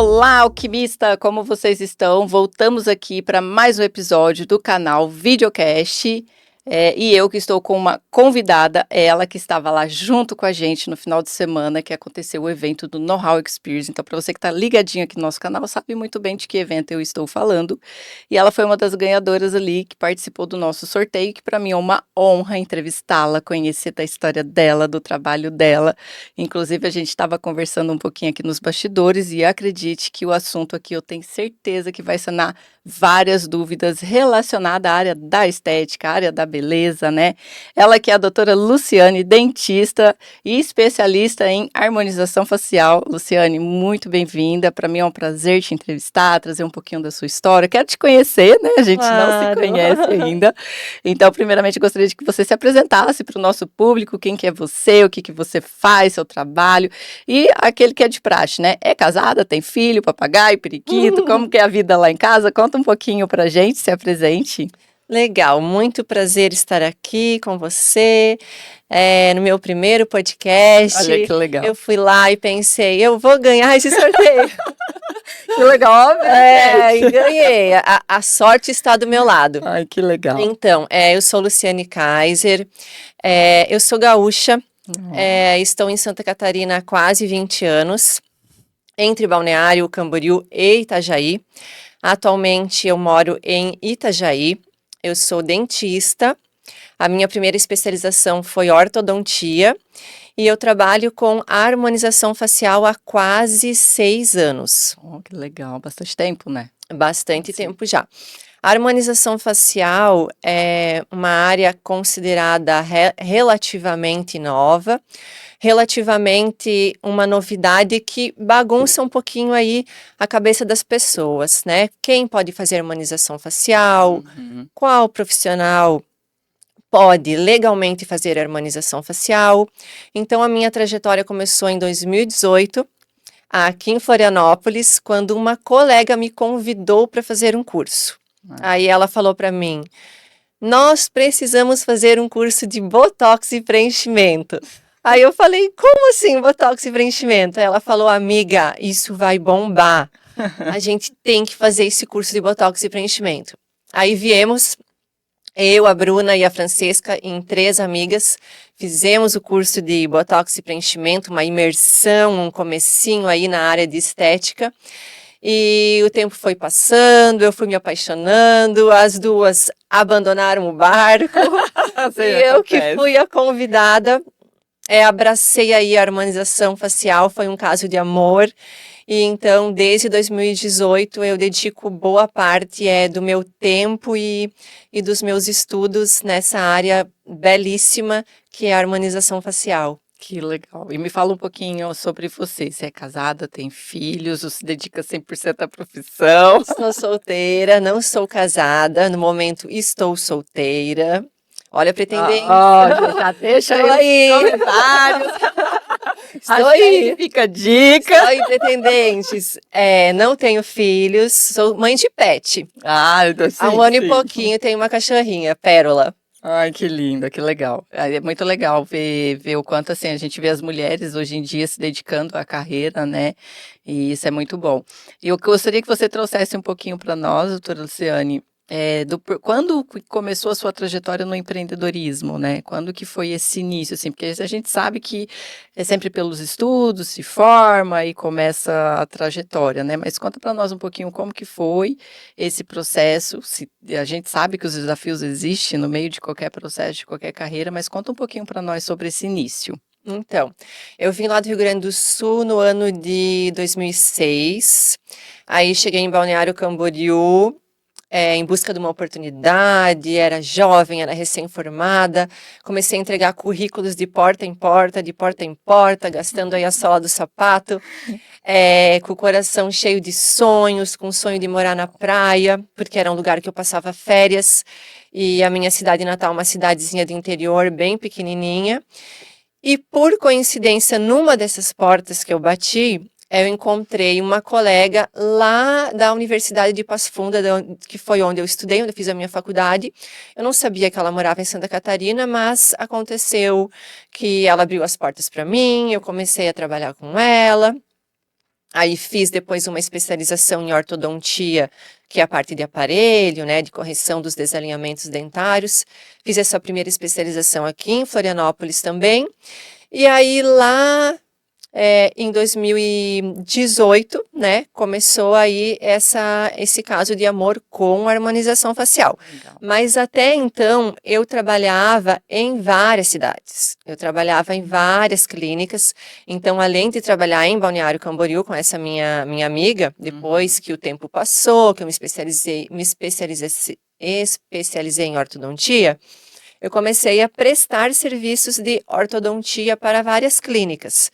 Olá, alquimista! Como vocês estão? Voltamos aqui para mais um episódio do canal Videocast. E eu que estou com uma convidada, ela que estava lá junto com a gente no final de semana, que aconteceu o evento do Know-How Experience. Então, para você que está ligadinho aqui no nosso canal, sabe muito bem de que evento eu estou falando. E ela foi uma das ganhadoras ali que participou do nosso sorteio, que para mim é uma honra entrevistá-la, conhecer da história dela, do trabalho dela. Inclusive, a gente estava conversando um pouquinho aqui nos bastidores e acredite que o assunto aqui eu tenho certeza que vai sanar várias dúvidas relacionadas à área da estética, à área da beleza, né? Ela que é a doutora Luciane, dentista e especialista em harmonização facial. Luciane, muito bem-vinda. Para mim é um prazer te entrevistar, trazer um pouquinho da sua história. Quero te conhecer, né? A gente não se conhece ainda. Então, primeiramente, gostaria de que você se apresentasse para o nosso público, quem que é você, o que que você faz, seu trabalho. E aquele que é de praxe, né? É casada, tem filho, papagaio, periquito, como que é a vida lá em casa? Conta um pouquinho pra gente, se apresente. Legal, muito prazer estar aqui com você, no meu primeiro podcast. Olha que legal. Eu fui lá e pensei, eu vou ganhar esse sorteio. Que legal, E ganhei. A sorte está do meu lado. Ai, que legal. Então, eu sou Luciane Kaiser, eu sou gaúcha, estou em Santa Catarina há quase 20 anos, entre Balneário, Camboriú e Itajaí. Atualmente eu moro em Itajaí. Eu sou dentista, a minha primeira especialização foi ortodontia e eu trabalho com harmonização facial há quase 6 anos. Oh, que legal, bastante tempo, né? Bastante tempo já. A harmonização facial é uma área considerada relativamente nova, relativamente uma novidade que bagunça um pouquinho aí a cabeça das pessoas, né? Quem pode fazer harmonização facial? Qual profissional pode legalmente fazer harmonização facial? Então, a minha trajetória começou em 2018, aqui em Florianópolis, quando uma colega me convidou para fazer um curso. Aí ela falou para mim, nós precisamos fazer um curso de botox e preenchimento. Aí eu falei, como assim botox e preenchimento? Aí ela falou, amiga, isso vai bombar. A gente tem que fazer esse curso de botox e preenchimento. Aí viemos, eu, a Bruna e a Francesca, em 3 amigas, fizemos o curso de botox e preenchimento, uma imersão, um comecinho aí na área de estética. E o tempo foi passando, eu fui me apaixonando, as duas abandonaram o barco. E eu que fui a convidada, abracei aí a harmonização facial, foi um caso de amor. E então, desde 2018, eu dedico boa parte do meu tempo e dos meus estudos nessa área belíssima que é a harmonização facial. Que legal. E me fala um pouquinho sobre você. Você é casada, tem filhos, ou se dedica 100% à profissão? Sou solteira, não sou casada. No momento, estou solteira. Olha, pretendente. Já deixa aí nos comentários. Estou aí. Fica a dica. Estou aí, pretendentes. Não tenho filhos, sou mãe de pet. Há um ano e pouquinho tenho uma cachorrinha, Pérola. Ai, que linda, que legal. É muito legal ver o quanto, assim, a gente vê as mulheres hoje em dia se dedicando à carreira, né? E isso é muito bom. E eu gostaria que você trouxesse um pouquinho para nós, doutora Luciane, quando começou a sua trajetória no empreendedorismo, né? Quando que foi esse início, assim? Porque a gente sabe que é sempre pelos estudos, se forma e começa a trajetória, né? Mas conta para nós um pouquinho como que foi esse processo. A gente sabe que os desafios existem no meio de qualquer processo, de qualquer carreira, mas conta um pouquinho para nós sobre esse início. Então, eu vim lá do Rio Grande do Sul no ano de 2006, aí cheguei em Balneário Camboriú, em busca de uma oportunidade, era jovem, era recém-formada, comecei a entregar currículos de porta em porta, gastando aí a sola do sapato, com o coração cheio de sonhos, com o sonho de morar na praia, porque era um lugar que eu passava férias, e a minha cidade natal, uma cidadezinha de interior bem pequenininha, e por coincidência, numa dessas portas que eu bati, eu encontrei uma colega lá da Universidade de Passo Fundo, que foi onde eu estudei, onde eu fiz a minha faculdade. Eu não sabia que ela morava em Santa Catarina, mas aconteceu que ela abriu as portas para mim, eu comecei a trabalhar com ela. Aí fiz depois uma especialização em ortodontia, que é a parte de aparelho, né, de correção dos desalinhamentos dentários. Fiz essa primeira especialização aqui em Florianópolis também. E aí lá em 2018, né, começou aí esse caso de amor com harmonização facial. Legal. Mas até então eu trabalhava em várias cidades, eu trabalhava em várias clínicas. Então, além de trabalhar em Balneário Camboriú com essa minha amiga, depois que o tempo passou, que eu me especializei em ortodontia, eu comecei a prestar serviços de ortodontia para várias clínicas.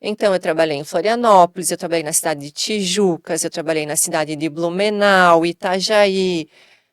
Então, eu trabalhei em Florianópolis, eu trabalhei na cidade de Tijucas, eu trabalhei na cidade de Blumenau, Itajaí,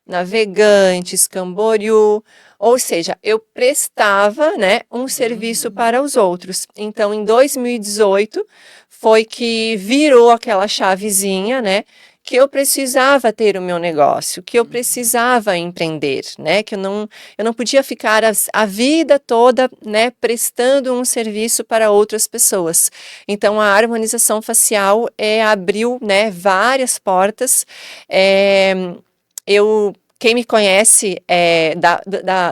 Navegantes, Camboriú, ou seja, eu prestava, né, um serviço para os outros. Então, em 2018, foi que virou aquela chavezinha, né, que eu precisava ter o meu negócio, que eu precisava empreender, né, que eu não podia ficar a vida toda, né, prestando um serviço para outras pessoas. Então, a harmonização facial abriu, né, várias portas. Quem me conhece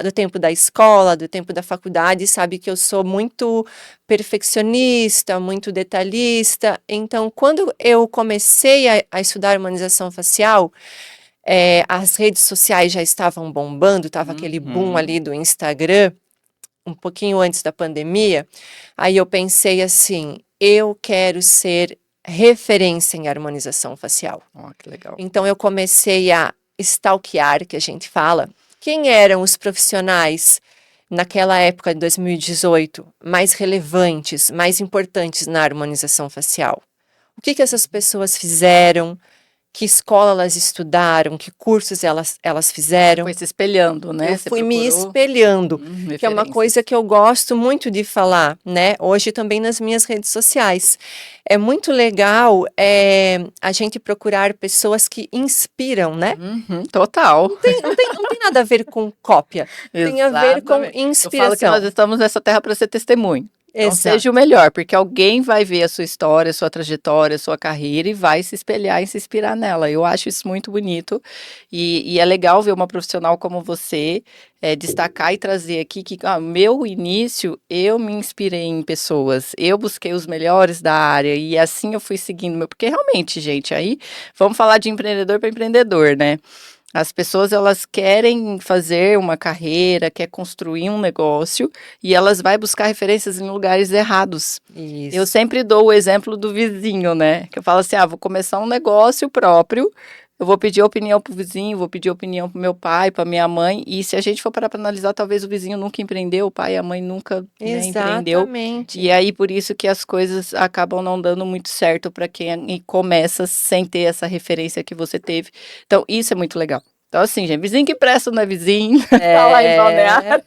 do tempo da escola, do tempo da faculdade, sabe que eu sou muito perfeccionista, muito detalhista. Então, quando eu comecei a estudar harmonização facial, as redes sociais já estavam bombando, estava aquele boom ali do Instagram, um pouquinho antes da pandemia. Aí eu pensei assim, eu quero ser referência em harmonização facial. Oh, que legal. Então, eu comecei a stalkear, que a gente fala, quem eram os profissionais naquela época de 2018 mais relevantes, mais importantes na harmonização facial. O que essas pessoas fizeram, que escola elas estudaram, que cursos elas fizeram. Foi se espelhando, né? Eu fui me espelhando, que é uma coisa que eu gosto muito de falar, né? Hoje também nas minhas redes sociais. É muito legal a gente procurar pessoas que inspiram, né? Total. Não tem nada a ver com cópia, tem a ver com inspiração. Eu falo que nós estamos nessa terra para ser testemunho. Então, Exato. seja o melhor, porque alguém vai ver a sua história, a sua trajetória, a sua carreira e vai se espelhar e se inspirar nela. Eu acho isso muito bonito e é legal ver uma profissional como você destacar e trazer aqui que, meu início, eu me inspirei em pessoas, eu busquei os melhores da área e assim eu fui seguindo, porque realmente, gente, aí vamos falar de empreendedor para empreendedor, né? As pessoas, elas querem fazer uma carreira, quer construir um negócio e elas vão buscar referências em lugares errados. Isso. Eu sempre dou o exemplo do vizinho, né? Que eu falo assim, vou começar um negócio próprio, eu vou pedir opinião pro vizinho, vou pedir opinião pro meu pai, pra minha mãe, e se a gente for parar para analisar, talvez o vizinho nunca empreendeu, o pai e a mãe nunca empreendeu. Exatamente. E aí, por isso que as coisas acabam não dando muito certo para quem começa sem ter essa referência que você teve. Então, isso é muito legal. Então, assim, gente, vizinho que presta não é vizinho, tá lá em Balneário.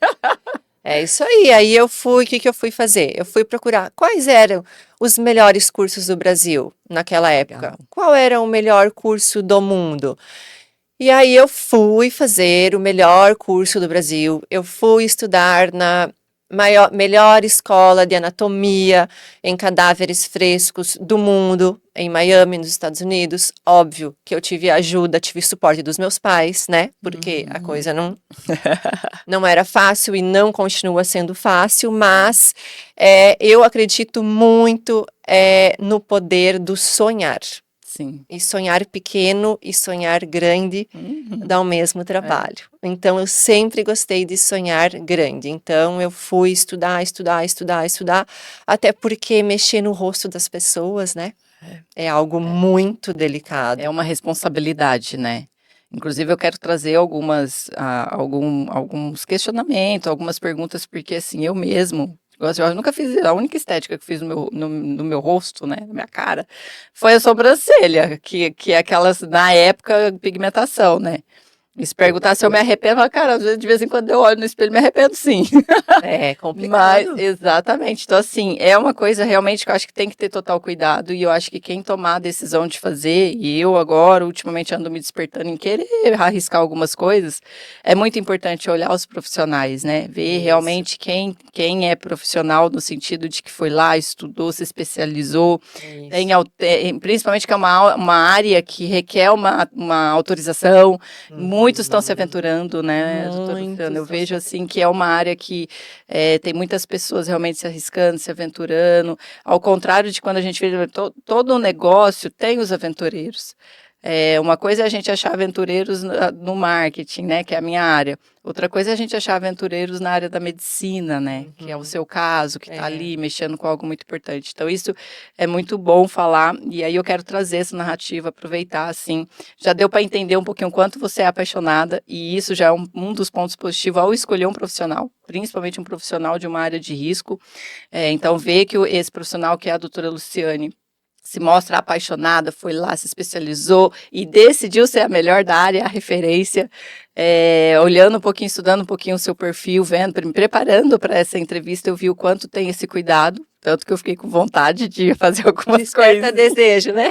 É isso aí. Aí o que eu fui fazer? Eu fui procurar quais eram os melhores cursos do Brasil naquela época. Legal. Qual era o melhor curso do mundo? E aí eu fui fazer o melhor curso do Brasil. Eu fui estudar na melhor escola de anatomia em cadáveres frescos do mundo, em Miami, nos Estados Unidos. Óbvio que eu tive ajuda, tive suporte dos meus pais, né? Porque a coisa não era fácil e não continua sendo fácil, mas eu acredito muito no poder do sonhar. Sim. E sonhar pequeno e sonhar grande dá o mesmo trabalho. Então, eu sempre gostei de sonhar grande. Então, eu fui estudar, até porque mexer no rosto das pessoas, né? É algo muito delicado. É uma responsabilidade, né? Inclusive, eu quero trazer alguns questionamentos, algumas perguntas, porque assim, eu mesmo, eu nunca fiz, a única estética que fiz no meu rosto, né, na minha cara, foi a sobrancelha, que é aquelas, na época, pigmentação, né? E se perguntar se eu me arrependo, eu falo, cara, às vezes, de vez em quando eu olho no espelho e me arrependo sim. É Mas, complicado. exatamente. Então, assim, é uma coisa realmente que eu acho que tem que ter total cuidado. E eu acho que quem tomar a decisão de fazer, e eu agora, ultimamente, ando me despertando em querer arriscar algumas coisas, é muito importante olhar os profissionais, né? Ver Isso, realmente quem é profissional no sentido de que foi lá, estudou, se especializou, tem, isso. principalmente que é uma área que requer uma autorização. Muitos estão se Uhum. aventurando, né, doutora Luciana? Muitos Eu estão se vejo assim que é uma área que tem muitas pessoas realmente se arriscando, se aventurando. Ao contrário de quando a gente vê todo o negócio tem os aventureiros. Uma coisa é a gente achar aventureiros no marketing, né, que é a minha área. Outra coisa é a gente achar aventureiros na área da medicina, né, que é o Uhum. seu caso, que está É. ali mexendo com algo muito importante. Então, isso é muito bom falar, e aí eu quero trazer essa narrativa, aproveitar, assim, já deu para entender um pouquinho o quanto você é apaixonada, e isso já é um dos pontos positivos ao escolher um profissional, principalmente um profissional de uma área de risco. Então, ver que esse profissional, que é a doutora Luciane, se mostra apaixonada, foi lá, se especializou e decidiu ser a melhor da área, a referência, olhando um pouquinho, estudando um pouquinho o seu perfil, vendo, me preparando para essa entrevista, eu vi o quanto tem esse cuidado, tanto que eu fiquei com vontade de fazer algumas Desperta coisas. desejo, né?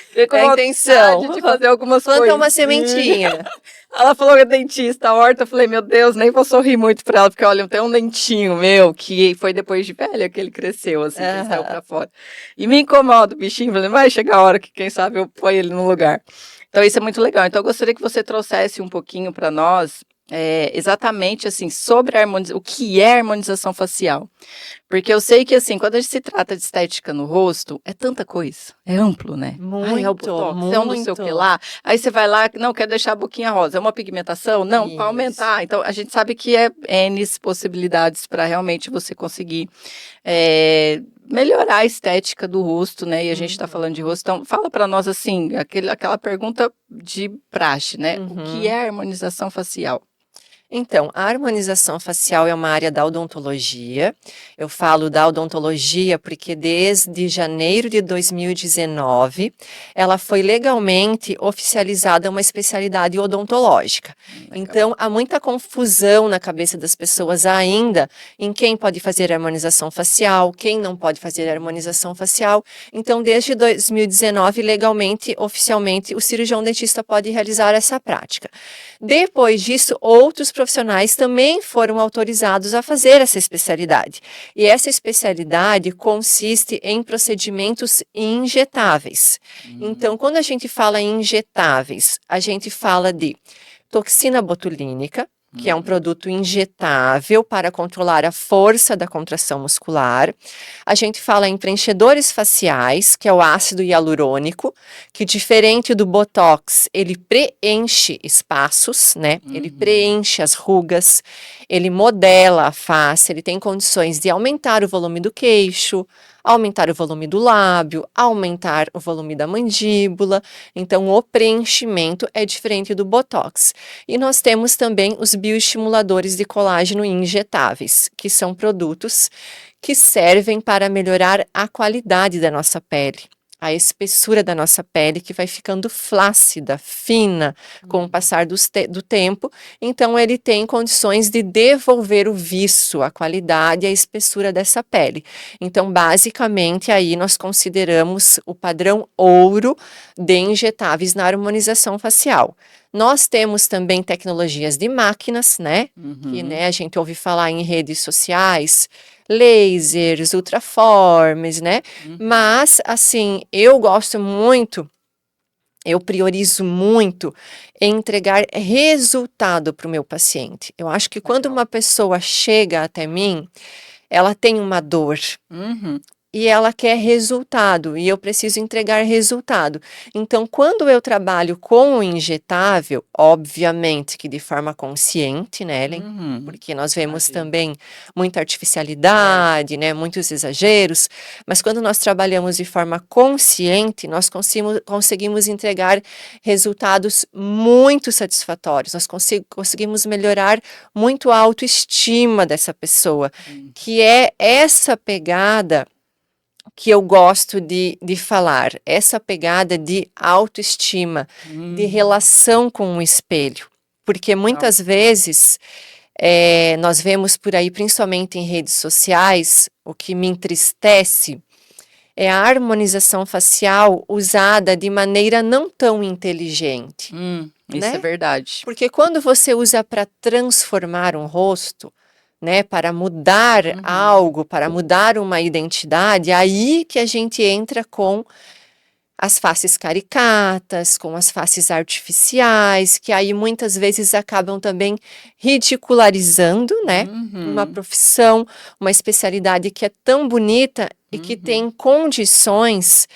Fiquei com É a intenção. vontade de fazer algumas Planta coisas. uma sementinha. Ela falou que é dentista, a horta, eu falei, meu Deus, nem vou sorrir muito pra ela, porque olha, tem um dentinho meu, que foi depois de velha que ele cresceu, assim, que ele saiu Aham. pra fora. E me incomoda o bichinho, falei, vai chegar a hora que, quem sabe, eu ponho ele no lugar. Então, isso é muito legal. Então, eu gostaria que você trouxesse um pouquinho para nós, exatamente, assim, sobre o que é harmonização facial. Porque eu sei que, assim, quando a gente se trata de estética no rosto, é tanta coisa, é amplo, né? Ai, é o Muito, botox, é um não sei o que muito. lá. Aí você vai lá, não, quer deixar a boquinha rosa, é uma pigmentação? Não, para Isso. aumentar. Então, a gente sabe que é N possibilidades para realmente você conseguir melhorar a estética do rosto, né? E a gente está falando de Uhum. rosto. Então, fala para nós, assim, aquela pergunta de praxe, né? O que Uhum. é harmonização facial? Então, a harmonização facial é uma área da odontologia. Eu falo da odontologia porque desde janeiro de 2019 ela foi legalmente oficializada uma especialidade odontológica. Legal. Então, há muita confusão na cabeça das pessoas ainda em quem pode fazer harmonização facial, quem não pode fazer harmonização facial. Então, desde 2019, legalmente, oficialmente, o cirurgião dentista pode realizar essa prática. Depois disso, outros profissionais também foram autorizados a fazer essa especialidade. E essa especialidade consiste em procedimentos injetáveis. Então, quando a gente fala em injetáveis, a gente fala de toxina botulínica, que é um produto injetável para controlar a força da contração muscular. A gente fala em preenchedores faciais, que é o ácido hialurônico, que diferente do Botox, ele preenche espaços, né? Ele preenche as rugas, ele modela a face, ele tem condições de aumentar o volume do queixo, aumentar o volume do lábio, aumentar o volume da mandíbula. Então, o preenchimento é diferente do Botox. E nós temos também os bioestimuladores de colágeno injetáveis, que são produtos que servem para melhorar a qualidade da nossa pele, a espessura da nossa pele, que vai ficando flácida, fina, com o passar do tempo. Então, ele tem condições de devolver o viço, a qualidade e a espessura dessa pele. Então, basicamente, aí nós consideramos o padrão ouro de injetáveis na harmonização facial. Nós temos também tecnologias de máquinas, né? Que, né, a gente ouve falar em redes sociais, lasers, ultraformes, né? Mas, assim, eu gosto muito, eu priorizo muito em entregar resultado para o meu paciente. Eu acho que quando uma pessoa chega até mim, ela tem uma dor. E ela quer resultado, e eu preciso entregar resultado. Então, quando eu trabalho com o injetável, obviamente que de forma consciente, né, Ellen? Porque nós vemos também muita artificialidade, né, muitos exageros, mas quando nós trabalhamos de forma consciente, nós conseguimos entregar resultados muito satisfatórios, nós conseguimos melhorar muito a autoestima dessa pessoa, que é essa pegada que eu gosto de falar, essa pegada de autoestima, de relação com o espelho. Porque muitas vezes nós vemos por aí, principalmente em redes sociais, o que me entristece é a harmonização facial usada de maneira não tão inteligente, Isso é né? verdade. Porque quando você usa para transformar um rosto, né, para mudar algo, para mudar uma identidade, aí que a gente entra com as faces caricatas, com as faces artificiais, que aí muitas vezes acabam também ridicularizando, né, uma profissão, uma especialidade que é tão bonita e que tem condições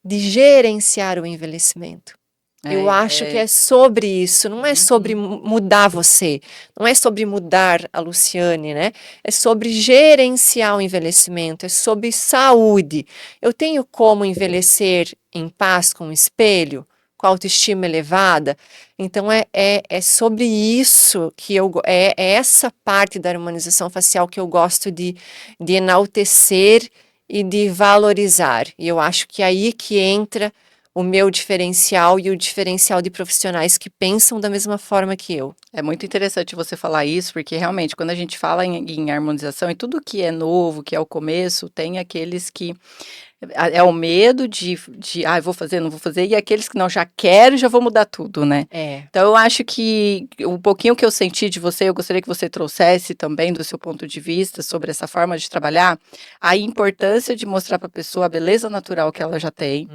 de gerenciar o envelhecimento. Eu acho que é sobre isso, não é sobre mudar você, não é sobre mudar a Luciane, né? É sobre gerenciar o envelhecimento, é sobre saúde. Eu tenho como envelhecer em paz com o espelho, com a autoestima elevada? Então é sobre isso que é essa parte da harmonização facial que eu gosto de enaltecer e de valorizar. E eu acho que é aí que entra o meu diferencial e o diferencial de profissionais que pensam da mesma forma que eu. É muito interessante você falar isso, porque realmente, quando a gente fala em harmonização, e tudo que é novo, que é o começo, tem aqueles que é o medo de vou fazer, não vou fazer, e aqueles que não, já quero, já vou mudar tudo, né? Então, eu acho que um pouquinho que eu senti de você, eu gostaria que você trouxesse também do seu ponto de vista sobre essa forma de trabalhar, a importância de mostrar para a pessoa a beleza natural que ela já tem,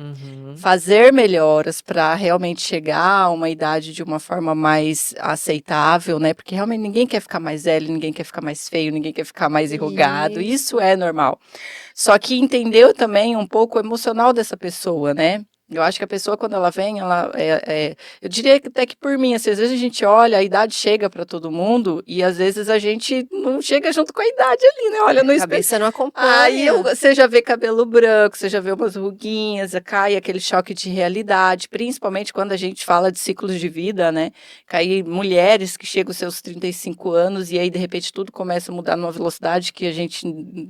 fazer melhoras para realmente chegar a uma idade de uma forma mais aceitável, né? Porque realmente ninguém quer ficar mais velho, ninguém quer ficar mais feio, ninguém quer ficar mais enrugado, isso é normal. Só que entendeu também um pouco o emocional dessa pessoa, né? Eu acho que a pessoa, quando ela vem, eu diria que até que por mim, assim, às vezes a gente olha, a idade chega para todo mundo e às vezes a gente não chega junto com a idade ali, né? Olha no A espelho. cabeça não acompanha. Aí você já vê cabelo branco, você já vê umas ruguinhas, cai aquele choque de realidade, principalmente quando a gente fala de ciclos de vida, né? Cai mulheres que chegam aos seus 35 anos e aí, de repente, tudo começa a mudar numa velocidade que a gente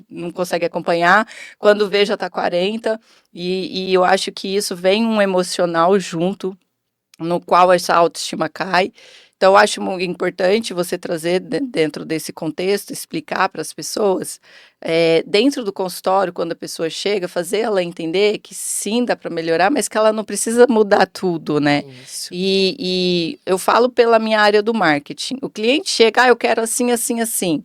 não consegue acompanhar. Quando vê, já tá 40. E eu acho que isso vem um emocional junto, no qual essa autoestima cai. Então, eu acho muito importante você trazer dentro desse contexto, explicar para as pessoas, dentro do consultório, quando a pessoa chega, fazer ela entender que sim, dá para melhorar, mas que ela não precisa mudar tudo, né? Isso. E eu falo pela minha área do marketing. O cliente chega, eu quero assim, assim, assim.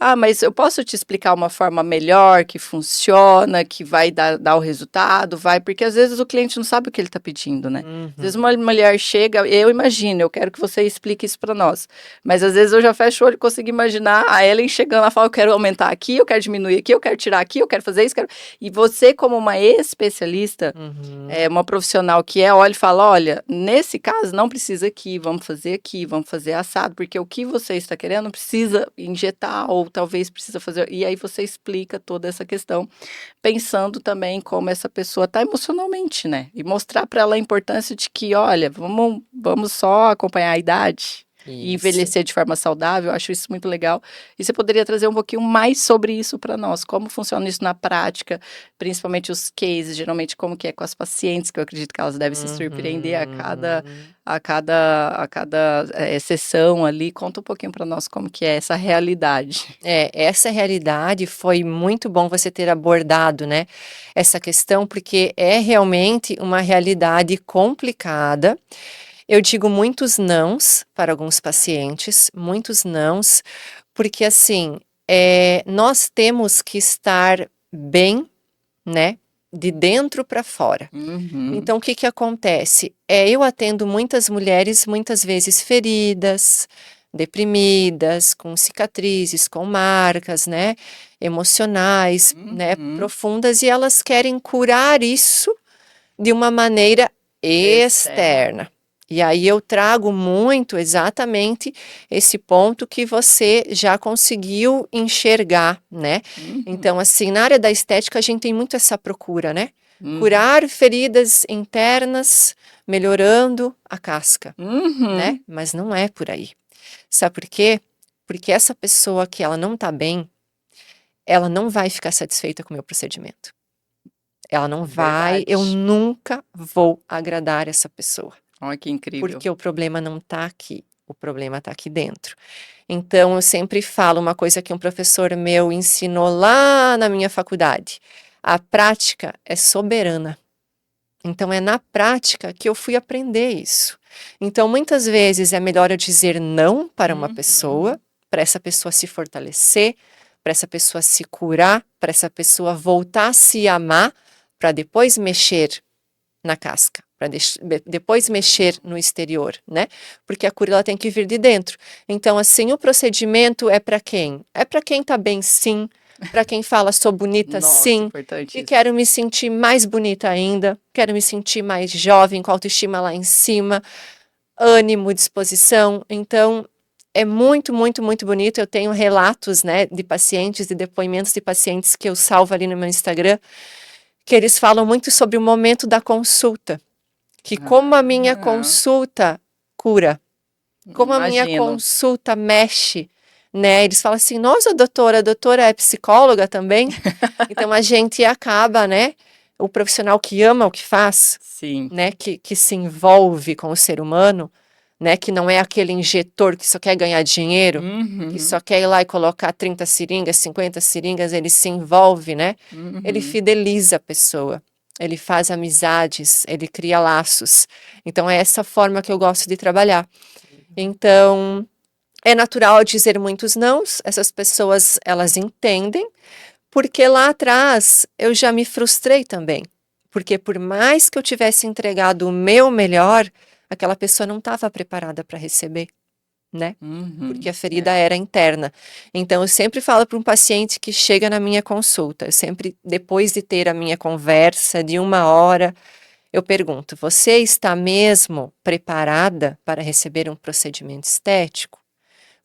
Ah, mas eu posso te explicar uma forma melhor, que funciona, que vai dar o resultado? Vai, porque às vezes o cliente não sabe o que ele está pedindo, né? Às vezes uma mulher chega, eu imagino, eu quero que você explique isso para nós. Mas às vezes eu já fecho o olho e consigo imaginar a Ellen chegando, ela fala, eu quero aumentar aqui, eu quero diminuir aqui, eu quero tirar aqui, eu quero fazer isso, quero... E você, como uma especialista, uma profissional que olha e fala, olha, nesse caso não precisa aqui, vamos fazer assado, porque o que você está querendo não precisa injetar ou talvez precisa fazer, e aí você explica toda essa questão, pensando também como essa pessoa está emocionalmente, né? E mostrar para ela a importância de que, olha, vamos só acompanhar a idade e envelhecer de forma saudável. Eu acho isso muito legal. E você poderia trazer um pouquinho mais sobre isso para nós, como funciona isso na prática, principalmente os cases, geralmente como que é com as pacientes, que eu acredito que elas devem se surpreender a cada sessão ali. Conta um pouquinho para nós como que é essa realidade. Essa realidade foi muito bom você ter abordado, né, essa questão, porque é realmente uma realidade complicada. Eu digo muitos nãos para alguns pacientes, muitos nãos, porque assim, nós temos que estar bem, né, de dentro para fora. Então, o que que acontece? Eu atendo muitas mulheres, muitas vezes feridas, deprimidas, com cicatrizes, com marcas, né, emocionais, né, profundas, e elas querem curar isso de uma maneira externa. E aí eu trago muito exatamente esse ponto que você já conseguiu enxergar, né? Então, assim, na área da estética a gente tem muito essa procura, né? Curar feridas internas, melhorando a casca, né? Mas não é por aí. Sabe por quê? Porque essa pessoa que ela não tá bem, ela não vai ficar satisfeita com o meu procedimento. Ela não vai, eu nunca vou agradar essa pessoa. Olha que incrível. Porque o problema não tá aqui. o problema está aqui dentro. Então, eu sempre falo uma coisa que um professor meu ensinou lá na minha faculdade: a prática é soberana. Então, é na prática que eu fui aprender isso. Então, muitas vezes é melhor eu dizer não para uma pessoa, para essa pessoa se fortalecer, para essa pessoa se curar, para essa pessoa voltar a se amar, para depois mexer na casca, para depois mexer no exterior, né? Porque a cura ela tem que vir de dentro. Então, assim, o procedimento é para quem? É para quem tá bem, sim. Para quem fala sou bonita, Nossa, sim. importante E isso. quero me sentir mais bonita ainda. Quero me sentir mais jovem, com a autoestima lá em cima, ânimo, disposição. Então, é muito, muito, muito bonito. Eu tenho relatos, né, de pacientes, de depoimentos de pacientes que eu salvo ali no meu Instagram, que eles falam muito sobre o momento da consulta, que como a minha consulta cura, como a minha Imagino. consulta mexe, né? Eles falam assim, nossa, a doutora é psicóloga também? Então a gente acaba, né? O profissional que ama o que faz, Sim. né? Que se envolve com o ser humano, né? Que não é aquele injetor que só quer ganhar dinheiro, que só quer ir lá e colocar 30 seringas, 50 seringas, ele se envolve, né? Ele fideliza a pessoa, ele faz amizades, ele cria laços. Então é essa forma que eu gosto de trabalhar. Então, é natural dizer muitos nãos, essas pessoas, elas entendem, porque lá atrás eu já me frustrei também. Porque por mais que eu tivesse entregado o meu melhor, aquela pessoa não estava preparada para receber, né? Porque a ferida era interna. Então, eu sempre falo para um paciente que chega na minha consulta, eu sempre, depois de ter a minha conversa de 1 hora, eu pergunto: você está mesmo preparada para receber um procedimento estético?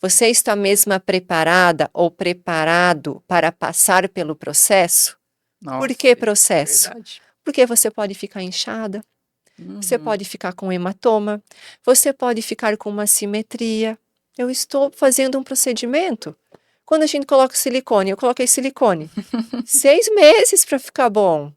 Você está mesmo preparada ou preparado para passar pelo processo? Por que processo? Verdade. Porque você pode ficar inchada, você pode ficar com hematoma, você pode ficar com uma assimetria. Eu estou fazendo um procedimento. Quando a gente coloca silicone, eu coloquei silicone. 6 meses para ficar bom.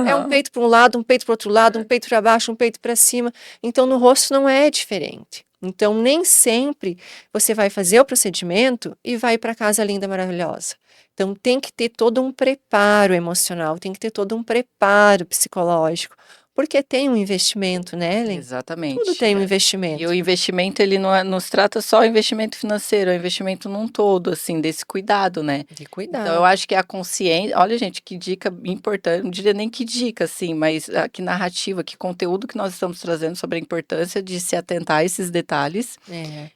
É um peito para um lado, um peito para o outro lado, um peito para baixo, um peito para cima. Então, no rosto não é diferente. Então, nem sempre você vai fazer o procedimento e vai para casa linda, maravilhosa. Então, tem que ter todo um preparo emocional, tem que ter todo um preparo psicológico, porque tem um investimento, né, Ellen? Exatamente. Tudo tem um E investimento. o investimento, ele não se trata só investimento financeiro, é investimento num todo, assim, desse cuidado, né? De Então, cuidar. eu acho que a consciência... Olha, gente, que dica importante, não diria nem que dica, assim, mas que narrativa, que conteúdo que nós estamos trazendo sobre a importância de se atentar a esses detalhes,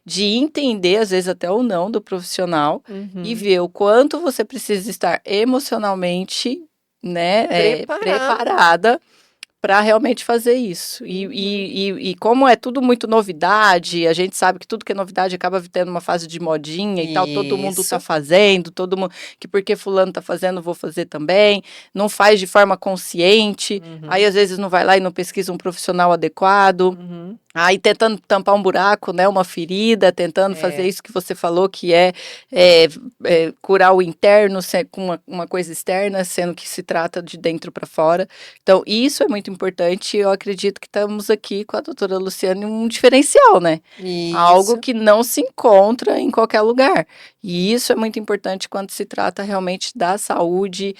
de entender, às vezes, até o não do profissional e ver o quanto você precisa estar emocionalmente, né, preparada para realmente fazer isso. E como é tudo muito novidade, a gente sabe que tudo que é novidade acaba tendo uma fase de modinha e tal, todo mundo tá fazendo, todo mundo, que porque fulano tá fazendo, vou fazer também, não faz de forma consciente, aí às vezes não vai lá e não pesquisa um profissional adequado, aí tentando tampar um buraco, né, uma ferida, tentando fazer isso que você falou, que é curar o interno com uma coisa externa, sendo que se trata de dentro para fora. Então, isso é muito importante, eu acredito que estamos aqui com a doutora Luciane um diferencial, né? Algo que não se encontra em qualquer lugar. E isso é muito importante quando se trata realmente da saúde,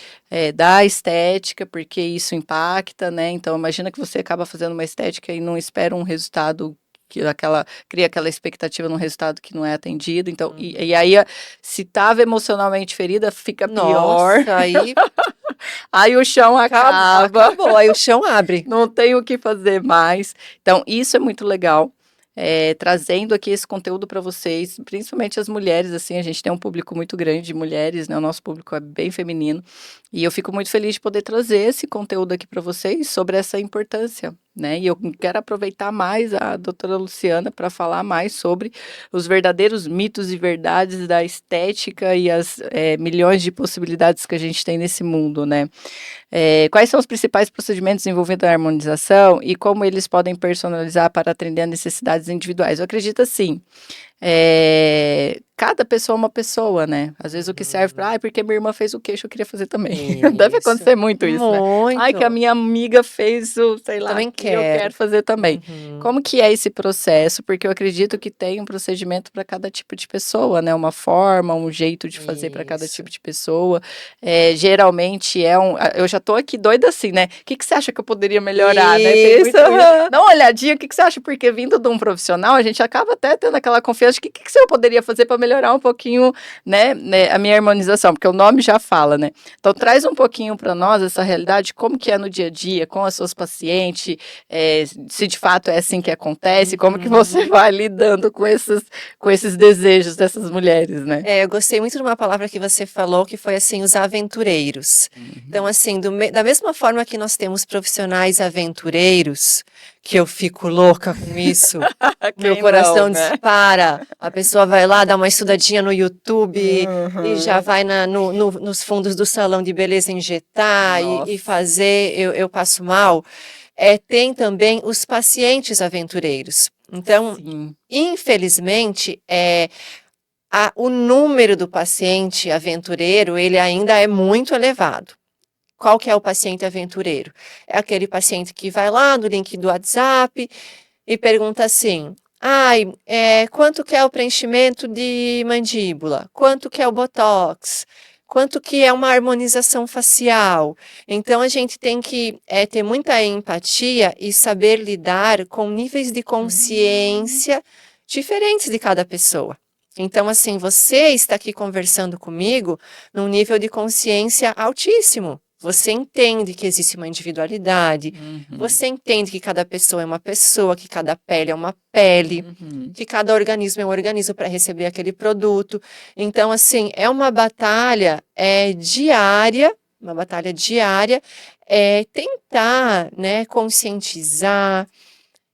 da estética, porque isso impacta, né? Então, imagina que você acaba fazendo uma estética e não espera um resultado cria aquela expectativa num resultado que não é atendido. Então, e aí, se estava emocionalmente ferida, fica pior. Nossa, aí aí o chão acaba. acabou, aí o chão abre. Não tem o que fazer mais. Então, isso é muito legal. Trazendo aqui esse conteúdo para vocês, principalmente as mulheres, assim, a gente tem um público muito grande de mulheres, né? O nosso público é bem feminino. E eu fico muito feliz de poder trazer esse conteúdo aqui para vocês sobre essa importância, né? E eu quero aproveitar mais a doutora Luciana para falar mais sobre os verdadeiros mitos e verdades da estética e as milhões de possibilidades que a gente tem nesse mundo, né? Quais são os principais procedimentos envolvendo a harmonização e como eles podem personalizar para atender a necessidades individuais? Eu acredito assim, cada pessoa é uma pessoa, né? Às vezes o que serve para, porque minha irmã fez o queixo, eu queria fazer também. Deve Isso. acontecer muito isso, né? Ai, que a Muito. minha amiga fez o, sei lá, Também que eu quero. quero fazer também. Uhum. Como que é esse processo? Porque eu acredito que tem um procedimento para cada tipo de pessoa, né? Uma forma, um jeito de fazer para cada Isso. tipo de pessoa. Geralmente eu já tô aqui doida assim, né? O que você acha que eu poderia melhorar, né? Tem Isso. muito isso. Dá uma olhadinha, o que você acha? Porque vindo de um profissional, a gente acaba até tendo aquela confiança de que você poderia fazer para melhorar um pouquinho, né, a minha harmonização, porque o nome já fala, né? Então traz um pouquinho para nós essa realidade, como que é no dia a dia, com as suas pacientes, se de fato é assim que acontece, como que você vai lidando com esses desejos dessas mulheres, né? Eu gostei muito de uma palavra que você falou, que foi assim, os aventureiros. Então, assim, da mesma forma que nós temos profissionais aventureiros, que eu fico louca com isso, meu coração dispara, a pessoa vai lá, dá uma estudadinha no YouTube e já vai nos fundos do salão de beleza injetar e fazer, eu passo mal. Tem também os pacientes aventureiros. Então, infelizmente, o número do paciente aventureiro, ele ainda é muito elevado. Qual que é o paciente aventureiro? É aquele paciente que vai lá no link do WhatsApp e pergunta assim, quanto que é o preenchimento de mandíbula? Quanto que é o Botox? Quanto que é uma harmonização facial? Então, a gente tem que ter muita empatia e saber lidar com níveis de consciência diferentes de cada pessoa. Então, assim, você está aqui conversando comigo num nível de consciência altíssimo. Você entende que existe uma individualidade, você entende que cada pessoa é uma pessoa, que cada pele é uma pele, que cada organismo é um organismo para receber aquele produto. Então, assim, é uma batalha diária, tentar, né, conscientizar,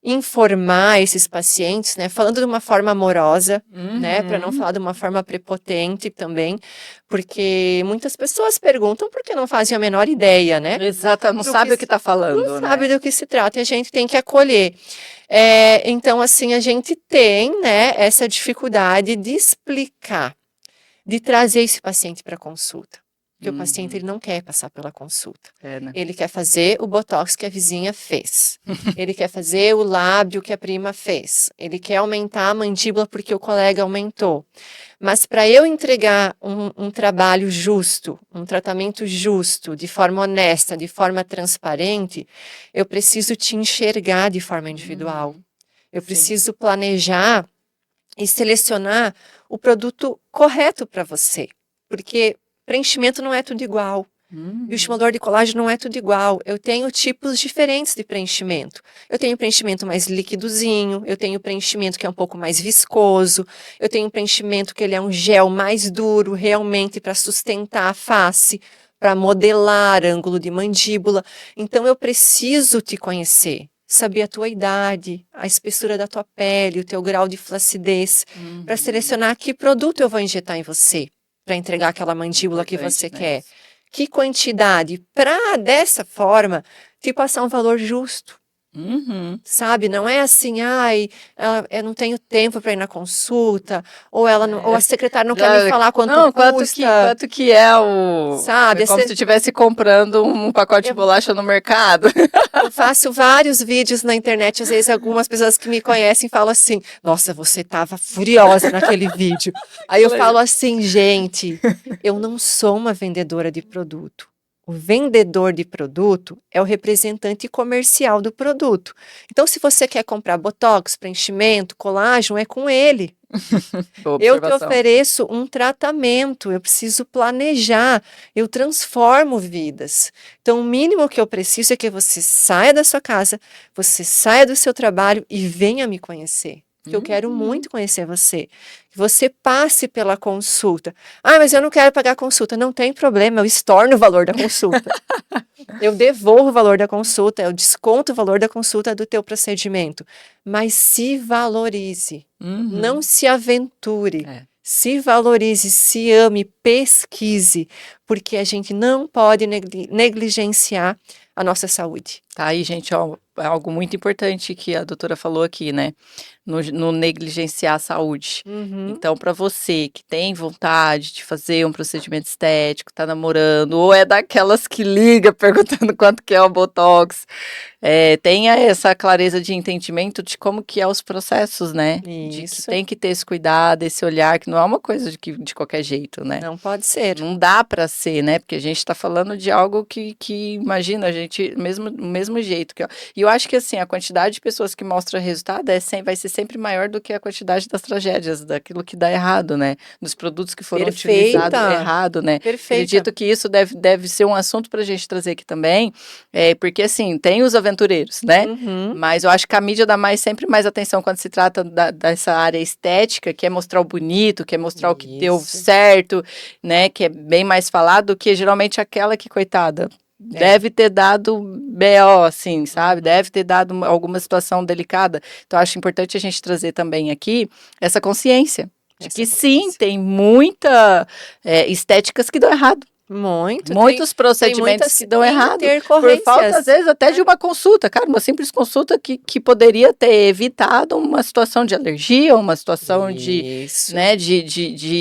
informar esses pacientes, né, falando de uma forma amorosa, né, para não falar de uma forma prepotente também, porque muitas pessoas perguntam porque não fazem a menor ideia, né? Exato, não sabe o que está falando, não sabe do que se trata e a gente tem que acolher. Então, assim, a gente tem, né, essa dificuldade de explicar, de trazer esse paciente para consulta. Porque o paciente ele não quer passar pela consulta. Né? Ele quer fazer o botox que a vizinha fez. Ele quer fazer o lábio que a prima fez. Ele quer aumentar a mandíbula porque o colega aumentou. Mas para eu entregar um trabalho justo, um tratamento justo, de forma honesta, de forma transparente, eu preciso te enxergar de forma individual. Eu preciso planejar e selecionar o produto correto para você. Porque preenchimento não é tudo igual. Bioestimulador de colágeno não é tudo igual. Eu tenho tipos diferentes de preenchimento. Eu tenho preenchimento mais liquidozinho, eu tenho preenchimento que é um pouco mais viscoso, eu tenho preenchimento que ele é um gel mais duro, realmente para sustentar a face, para modelar ângulo de mandíbula. Então eu preciso te conhecer, saber a tua idade, a espessura da tua pele, o teu grau de flacidez, para selecionar que produto eu vou injetar em você, para entregar aquela mandíbula que você quer. Que quantidade, para dessa forma te passar um valor justo. Sabe, não é assim, eu não tenho tempo para ir na consulta, ou a secretária não quer me falar quanto custa. Quanto que é o... Sabe, é como se estivesse comprando um pacote de bolacha no mercado. Eu faço vários vídeos na internet, às vezes algumas pessoas que me conhecem falam assim, nossa, você estava furiosa naquele vídeo. Aí eu falo assim, gente, eu não sou uma vendedora de produto. O vendedor de produto é o representante comercial do produto. Então, se você quer comprar botox, preenchimento, colágeno, é com ele. Eu te ofereço um tratamento, eu preciso planejar, eu transformo vidas. Então, o mínimo que eu preciso é que você saia da sua casa, você saia do seu trabalho e venha me conhecer. Porque eu quero muito conhecer você. Que você passe pela consulta. Mas eu não quero pagar a consulta. Não tem problema, eu estorno o valor da consulta. Eu devolvo o valor da consulta, eu desconto o valor da consulta do teu procedimento. Mas se valorize, não se aventure. Se valorize, se ame, pesquise, porque a gente não pode negligenciar a nossa saúde. Tá aí, gente, ó, é algo muito importante que a doutora falou aqui, né? No negligenciar a saúde. Uhum. Então, para você que tem vontade de fazer um procedimento estético, tá namorando, ou é daquelas que liga perguntando quanto que é o Botox, tenha essa clareza de entendimento de como que é os processos, né? De que Isso. tem que ter esse cuidado, esse olhar, que não é uma coisa de qualquer jeito, né? Não pode ser. Não dá para ser, né? Porque a gente está falando de algo que imagina, a gente, mesmo jeito. E eu acho que, assim, a quantidade de pessoas que mostram resultado vai ser sempre maior do que a quantidade das tragédias, daquilo que dá errado, né? Dos produtos que foram utilizados errado, né? Perfeita. Acredito que isso deve ser um assunto para a gente trazer aqui também, porque, assim, tem os aventureiros, né? Uhum. Mas eu acho que a mídia dá sempre mais atenção quando se trata dessa área estética, que é mostrar o bonito, que é mostrar o que deu certo, né, que é bem mais falado do que geralmente aquela que, coitada, deve ter dado BO, assim, sabe? Deve ter dado alguma situação delicada. Então, acho importante a gente trazer também aqui essa consciência de que sim, tem muita estéticas que dão errado. Muitos procedimentos que dão errado, por falta, às vezes, até de uma consulta, cara, uma simples consulta que poderia ter evitado uma situação de alergia, uma situação de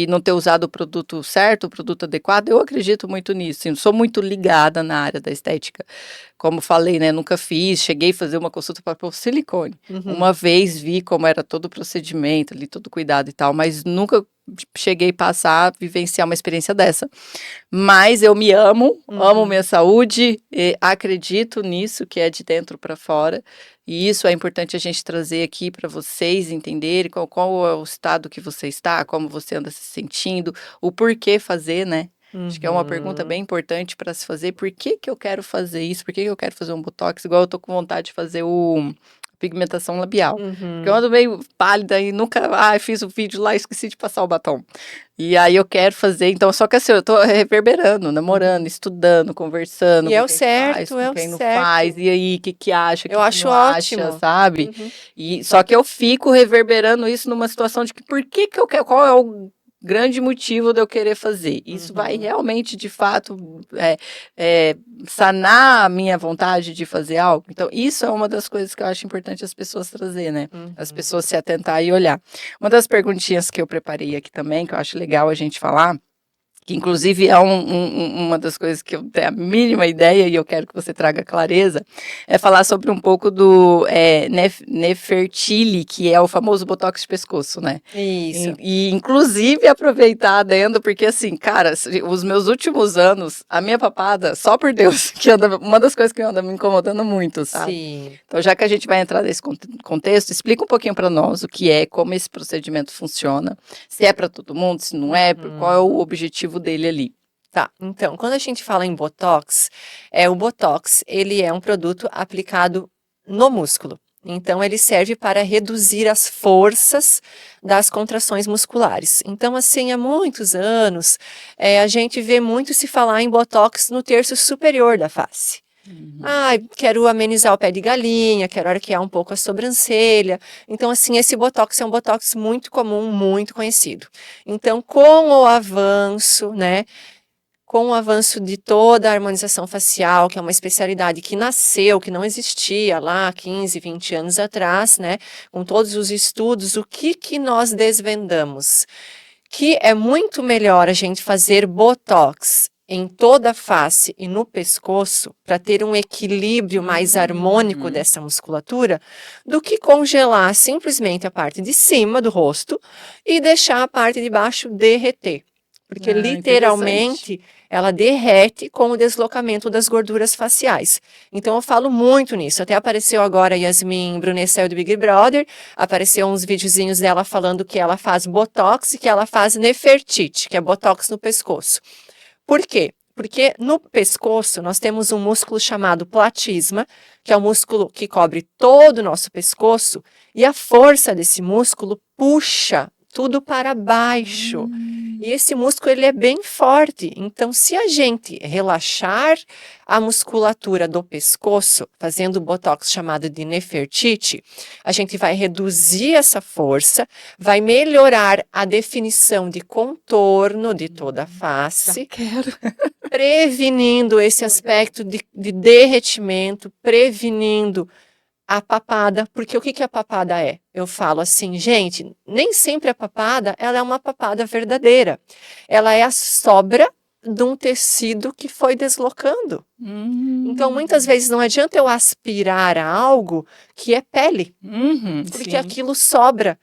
não ter usado o produto certo, o produto adequado. Eu acredito muito nisso, sou muito ligada na área da estética. Como falei, né, nunca fiz, cheguei a fazer uma consulta para pôr silicone. Uma vez vi como era todo o procedimento ali, todo o cuidado e tal, mas nunca cheguei a passar, vivenciar uma experiência dessa. Mas eu me amo, amo minha saúde, acredito nisso, que é de dentro para fora. E isso é importante a gente trazer aqui para vocês entenderem qual é o estado que você está, como você anda se sentindo, o porquê fazer, né? Acho que é uma pergunta bem importante para se fazer. Por que eu quero fazer isso? Por que eu quero fazer um botox? Igual eu tô com vontade de fazer pigmentação labial. Porque eu ando meio pálida e nunca... fiz o vídeo lá e esqueci de passar o batom. E aí eu quero fazer, então, só que assim, eu tô reverberando, namorando, estudando, conversando. E é com o quem certo, faz, com é o quem não certo. faz, e aí, o que acha, o que Eu acho não ótimo. acha, sabe? E, só que eu fico reverberando isso numa situação de que por que eu quero, qual é o grande motivo de eu querer fazer. Isso vai realmente, de fato, sanar a minha vontade de fazer algo. Então, isso é uma das coisas que eu acho importante as pessoas trazer, né? As pessoas se atentar e olhar. Uma das perguntinhas que eu preparei aqui também, que eu acho legal a gente falar, que inclusive é uma das coisas que eu tenho a mínima ideia e eu quero que você traga clareza, é falar sobre um pouco do Nefertili, que é o famoso botox de pescoço, né? Isso. E inclusive aproveitar adendo, porque assim, cara, os meus últimos anos, a minha papada, só por Deus, que anda, uma das coisas que anda me incomodando muito, sabe? Sim. Então, já que a gente vai entrar nesse contexto, explica um pouquinho para nós o que é, como esse procedimento funciona, se é para todo mundo, se não é, qual é o objetivo dele ali. Tá, então, quando a gente fala em Botox, o Botox, ele é um produto aplicado no músculo. Então, ele serve para reduzir as forças das contrações musculares. Então, assim, há muitos anos, a gente vê muito se falar em Botox no terço superior da face. Quero amenizar o pé de galinha, quero arquear um pouco a sobrancelha. Então, assim, esse Botox é um Botox muito comum, muito conhecido. Então, com o avanço, né, com o avanço de toda a harmonização facial, que é uma especialidade que nasceu, que não existia lá 15, 20 anos atrás, né? Com todos os estudos, o que nós desvendamos? Que é muito melhor a gente fazer Botox em toda a face e no pescoço, para ter um equilíbrio mais harmônico dessa musculatura, do que congelar simplesmente a parte de cima do rosto e deixar a parte de baixo derreter. Porque literalmente ela derrete com o deslocamento das gorduras faciais. Então eu falo muito nisso. Até apareceu agora a Yasmin Brunessel do Big Brother, apareceu uns videozinhos dela falando que ela faz Botox e que ela faz Nefertiti, que é Botox no pescoço. Por quê? Porque no pescoço nós temos um músculo chamado platisma, que é o músculo que cobre todo o nosso pescoço, e a força desse músculo puxa tudo para baixo. E esse músculo ele é bem forte. Então, se a gente relaxar a musculatura do pescoço, fazendo o botox chamado de Nefertiti, a gente vai reduzir essa força, vai melhorar a definição de contorno de toda a face. Já quero. prevenindo esse aspecto de derretimento, prevenindo a papada, porque o que a papada é? Eu falo assim, gente, nem sempre a papada, ela é uma papada verdadeira. Ela é a sobra de um tecido que foi deslocando. Então, muitas vezes não adianta eu aspirar a algo que é pele, porque sim. aquilo sobra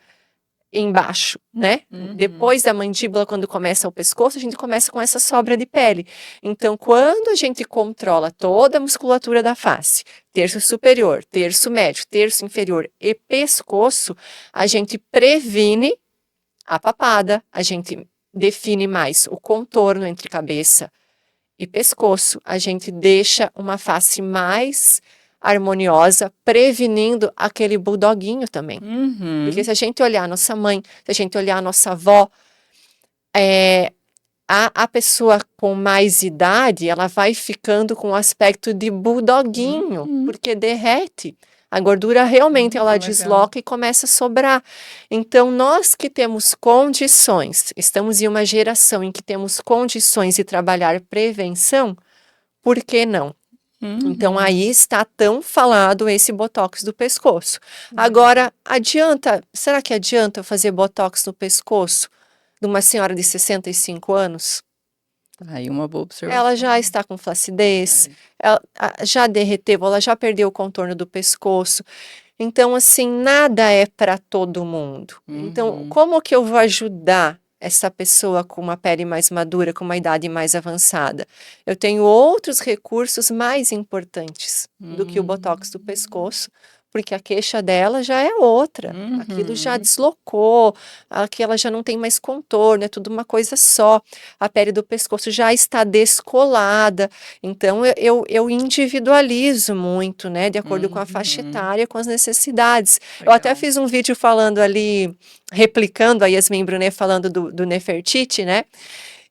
embaixo, né? Uhum. Depois da mandíbula, quando começa o pescoço, a gente começa com essa sobra de pele. Então, quando a gente controla toda a musculatura da face, terço superior, terço médio, terço inferior e pescoço, a gente previne a papada, a gente define mais o contorno entre cabeça e pescoço, a gente deixa uma face mais harmoniosa, prevenindo aquele bulldoguinho também. Porque se a gente olhar a nossa mãe, se a gente olhar a nossa avó, a pessoa com mais idade, ela vai ficando com o aspecto de bulldoguinho, porque derrete. A gordura realmente ela legal. desloca e começa a sobrar. Então, nós que temos condições, estamos em uma geração em que temos condições de trabalhar prevenção, por que não? Então, aí está tão falado esse botox do pescoço. Agora, será que adianta eu fazer botox no pescoço de uma senhora de 65 anos? Aí uma boa observação. Ela já está com flacidez, ela já derreteu, ela já perdeu o contorno do pescoço. Então, assim, nada é para todo mundo. Então, como que eu vou ajudar essa pessoa com uma pele mais madura, com uma idade mais avançada? Eu tenho outros recursos mais importantes do que o botox do pescoço, porque a queixa dela já é outra. Aquilo já deslocou, aqui ela já não tem mais contorno, é tudo uma coisa só. A pele do pescoço já está descolada. Então, eu individualizo muito, né, de acordo com a faixa etária, com as necessidades. Eu até fiz um vídeo falando ali, replicando a Yasmin Brunet falando do Nefertiti, né?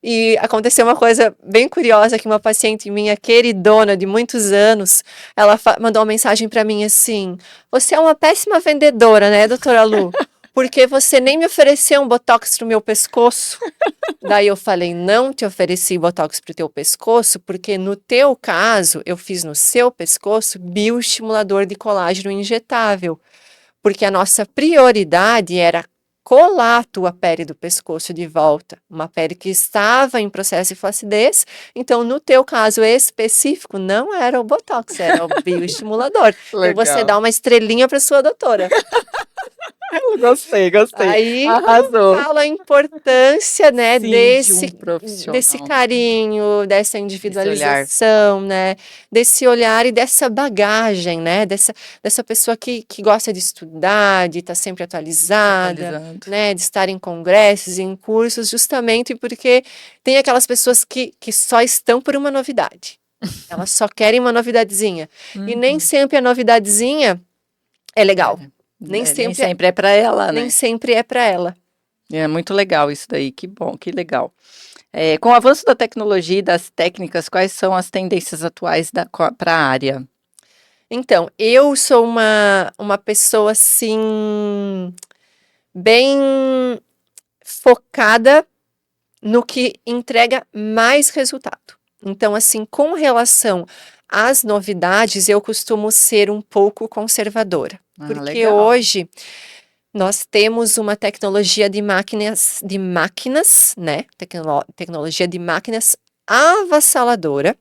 E aconteceu uma coisa bem curiosa que uma paciente minha, queridona de muitos anos, ela mandou uma mensagem para mim assim: você é uma péssima vendedora, né, doutora Lu? Porque você nem me ofereceu um botox pro meu pescoço. Daí eu falei, não te ofereci botox pro teu pescoço, porque no teu caso, eu fiz no seu pescoço bioestimulador de colágeno injetável. Porque a nossa prioridade era colar a tua pele do pescoço de volta, uma pele que estava em processo de flacidez. Então, no teu caso específico, não era o botox, era o bioestimulador. Então, você dá uma estrelinha para sua doutora. Gostei. Aí Arrasou. fala a importância, né, Sim, desse carinho, dessa individualização, né, desse olhar e dessa bagagem, né, dessa pessoa que gosta de estudar, de estar sempre atualizada, né, de estar em congressos, em cursos, justamente porque tem aquelas pessoas que só estão por uma novidade. Elas só querem uma novidadezinha. E nem sempre a novidadezinha é legal. Nem sempre é para ela, né? Nem sempre é para ela. É muito legal isso daí, que bom, que legal. Com o avanço da tecnologia e das técnicas, quais são as tendências atuais para a área? Então, eu sou uma pessoa, assim, bem focada no que entrega mais resultado. Então, assim, com relação às novidades, eu costumo ser um pouco conservadora. Porque legal. hoje nós temos uma tecnologia de máquinas, né? Tecnologia de máquinas avassaladora,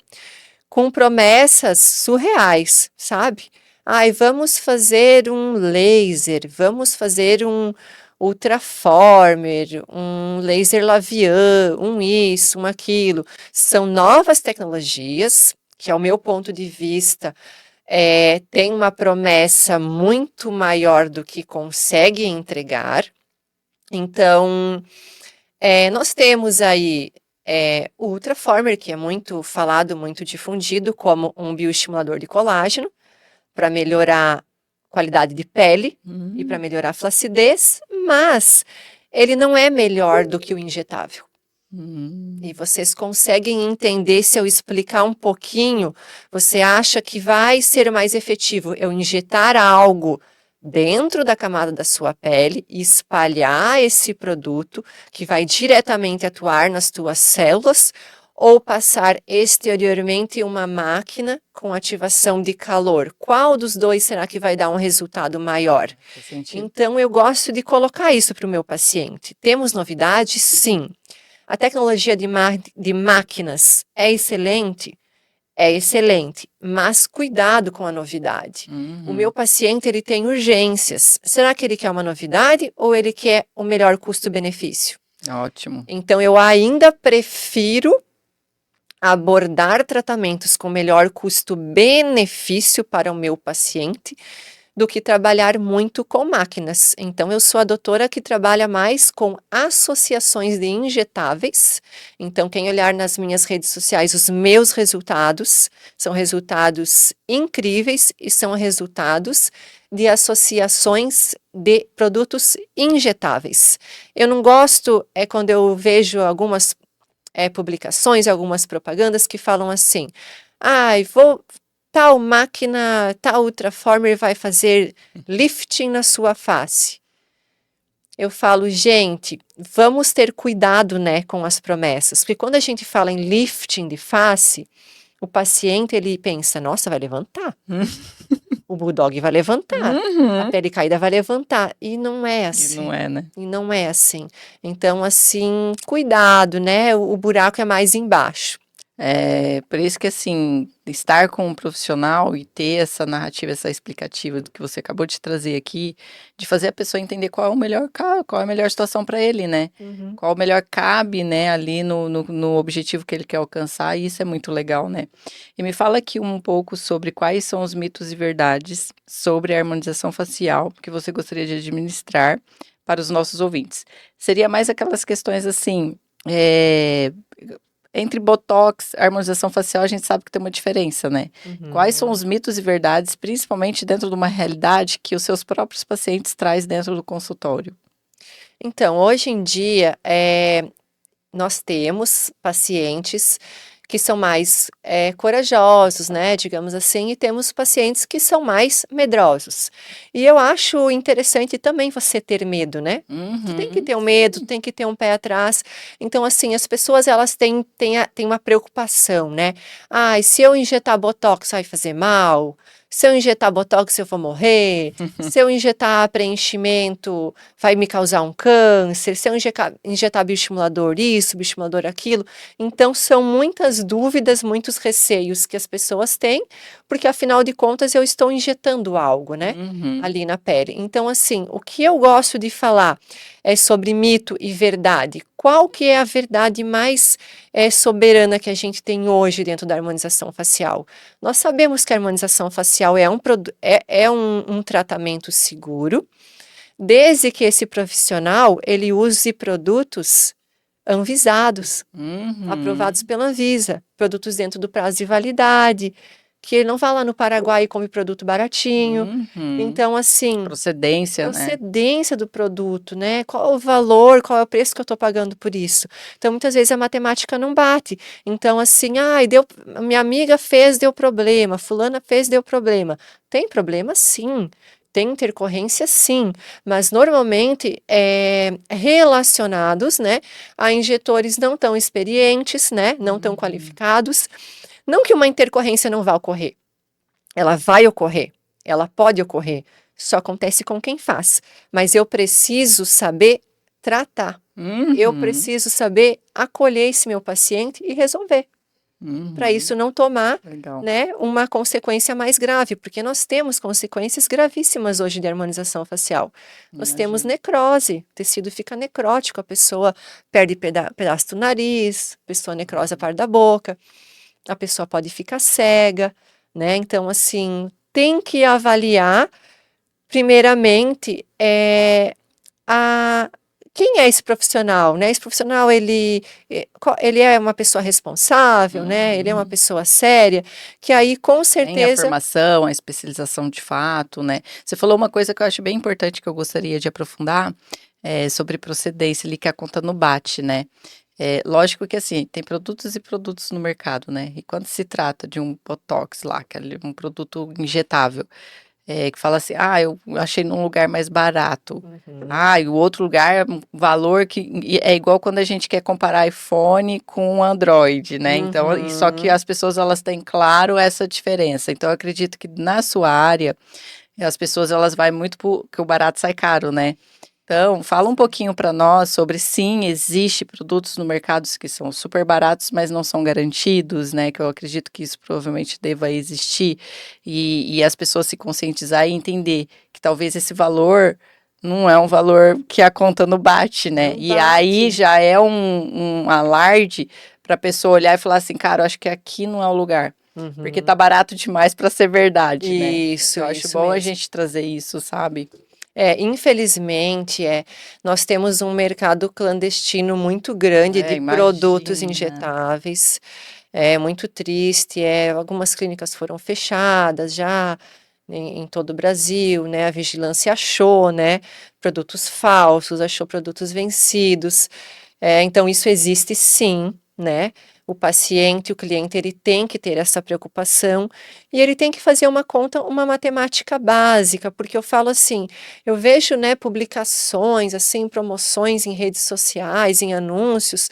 com promessas surreais, sabe? Ai, vamos fazer um laser, vamos fazer um ultraformer, um laser Lavian, um isso, um aquilo. São novas tecnologias que, ao meu ponto de vista, tem uma promessa muito maior do que consegue entregar. Então, nós temos aí o Ultraformer, que é muito falado, muito difundido, como um bioestimulador de colágeno, para melhorar a qualidade de pele e para melhorar a flacidez, mas ele não é melhor do que o injetável. E vocês conseguem entender, se eu explicar um pouquinho, você acha que vai ser mais efetivo eu injetar algo dentro da camada da sua pele e espalhar esse produto que vai diretamente atuar nas tuas células, ou passar exteriormente uma máquina com ativação de calor? Qual dos dois será que vai dar um resultado maior? Faz sentido. Então, eu gosto de colocar isso para o meu paciente. Temos novidades? Sim. A tecnologia de máquinas é excelente? É excelente, mas cuidado com a novidade. O meu paciente, ele tem urgências. Será que ele quer uma novidade ou ele quer o melhor custo-benefício? Ótimo. Então, eu ainda prefiro abordar tratamentos com melhor custo-benefício para o meu paciente do que trabalhar muito com máquinas. Então, eu sou a doutora que trabalha mais com associações de injetáveis. Então, quem olhar nas minhas redes sociais, os meus resultados são resultados incríveis e são resultados de associações de produtos injetáveis. Eu não gosto quando eu vejo algumas publicações, algumas propagandas que falam assim: tal máquina, tal Ultraformer vai fazer lifting na sua face. Eu falo, gente, vamos ter cuidado, né, com as promessas, porque quando a gente fala em lifting de face, o paciente, ele pensa, nossa, vai levantar. O bulldog vai levantar, a pele caída vai levantar, e não é E assim. não é, né? E não é assim. Então, assim, cuidado, né? O buraco é mais embaixo. Por isso que, assim, estar com um profissional e ter essa narrativa, essa explicativa do que você acabou de trazer aqui, de fazer a pessoa entender qual é o melhor qual é a melhor situação para ele, né? Qual o melhor cabe, né, ali no objetivo que ele quer alcançar, e isso é muito legal, né? E me fala aqui um pouco sobre quais são os mitos e verdades sobre a harmonização facial que você gostaria de administrar para os nossos ouvintes. Seria mais aquelas questões assim, entre botox, harmonização facial, a gente sabe que tem uma diferença, né? Quais são os mitos e verdades, principalmente dentro de uma realidade que os seus próprios pacientes trazem dentro do consultório? Então, hoje em dia, nós temos pacientes que são mais corajosos, né, digamos assim, e temos pacientes que são mais medrosos. E eu acho interessante também você ter medo, né? Tu tem que ter um medo, tem que ter um pé atrás. Então, assim, as pessoas, elas têm uma preocupação, né? E se eu injetar botox vai fazer mal? Se eu injetar botox eu vou morrer? Se eu injetar preenchimento vai me causar um câncer? Se eu injetar bioestimulador isso, bioestimulador aquilo? Então, são muitas dúvidas, muitos receios que as pessoas têm, porque afinal de contas eu estou injetando algo, né? Ali na pele. Então, assim, o que eu gosto de falar é sobre mito e verdade. Qual que é a verdade mais soberana que a gente tem hoje dentro da harmonização facial? Nós sabemos que a harmonização facial é um tratamento seguro, desde que esse profissional ele use produtos anvisados, aprovados pela Anvisa, produtos dentro do prazo de validade, que ele não vá lá no Paraguai e come produto baratinho. Então, assim, Procedência, né? procedência do produto, né? Qual o valor, qual é o preço que eu estou pagando por isso? Então, muitas vezes a matemática não bate. Então, assim, minha amiga fez, deu problema, fulana fez, deu problema. Tem problema, sim. Tem intercorrência, sim, mas normalmente relacionados, né, a injetores não tão experientes, né, não tão qualificados. Não que uma intercorrência não vá ocorrer, ela vai ocorrer, ela pode ocorrer, só acontece com quem faz. Mas eu preciso saber tratar, eu preciso saber acolher esse meu paciente e resolver. Para isso não tomar, né, uma consequência mais grave, porque nós temos consequências gravíssimas hoje de harmonização facial. Nós temos necrose, o tecido fica necrótico, a pessoa perde pedaço do nariz, a pessoa necrosa a parte da boca, a pessoa pode ficar cega, né? Então, assim, tem que avaliar, primeiramente, quem é esse profissional, né? Esse profissional, ele é uma pessoa responsável, né? Ele é uma pessoa séria, que aí, com Tem a certeza... formação, a especialização de fato, né? Você falou uma coisa que eu acho bem importante, que eu gostaria de aprofundar, sobre procedência, ali, que a conta não bate, né? Lógico que, assim, tem produtos e produtos no mercado, né? E quando se trata de um botox lá, que é um produto injetável, que fala assim, eu achei num lugar mais barato. Uhum. E o outro lugar é um valor que é igual quando a gente quer comparar iPhone com Android, né? Então, só que Uhum. as pessoas, elas têm claro essa diferença. Então, eu acredito que na sua área, as pessoas, elas vai muito porque o barato sai caro, né? Então, fala um pouquinho para nós sobre, sim, existe produtos no mercado que são super baratos, mas não são garantidos, né? Que eu acredito que isso provavelmente deva existir e as pessoas se conscientizar e entender que talvez esse valor não é um valor que a conta não bate, né? Não E aí bate. já é um alarde para a pessoa olhar e falar assim, cara, eu acho que aqui não é o lugar. Porque Uhum. tá barato demais para ser verdade, né? Isso, Eu acho isso bom a mesmo. gente trazer isso, sabe? Infelizmente, nós temos um mercado clandestino muito grande de produtos Imagina. injetáveis. É muito triste. Algumas clínicas foram fechadas já em todo o Brasil, né? A vigilância achou, né? Produtos falsos, achou produtos vencidos. Então, isso existe sim, né? O paciente, o cliente, ele tem que ter essa preocupação e ele tem que fazer uma conta, uma matemática básica, porque eu falo assim, eu vejo, né, publicações, assim, promoções em redes sociais, em anúncios,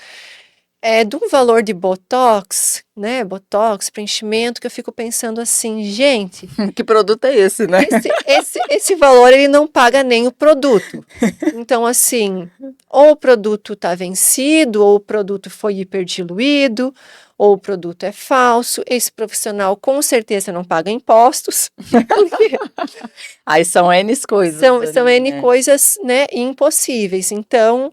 de um valor de Botox, né, Botox, preenchimento, que eu fico pensando assim, gente, Que produto é esse, né? esse valor ele não paga nem o produto. Então, assim, ou o produto está vencido, ou o produto foi hiperdiluído, ou o produto é falso. Esse profissional com certeza não paga impostos, porque Aí são N coisas são ali, N né? coisas, né, impossíveis. Então,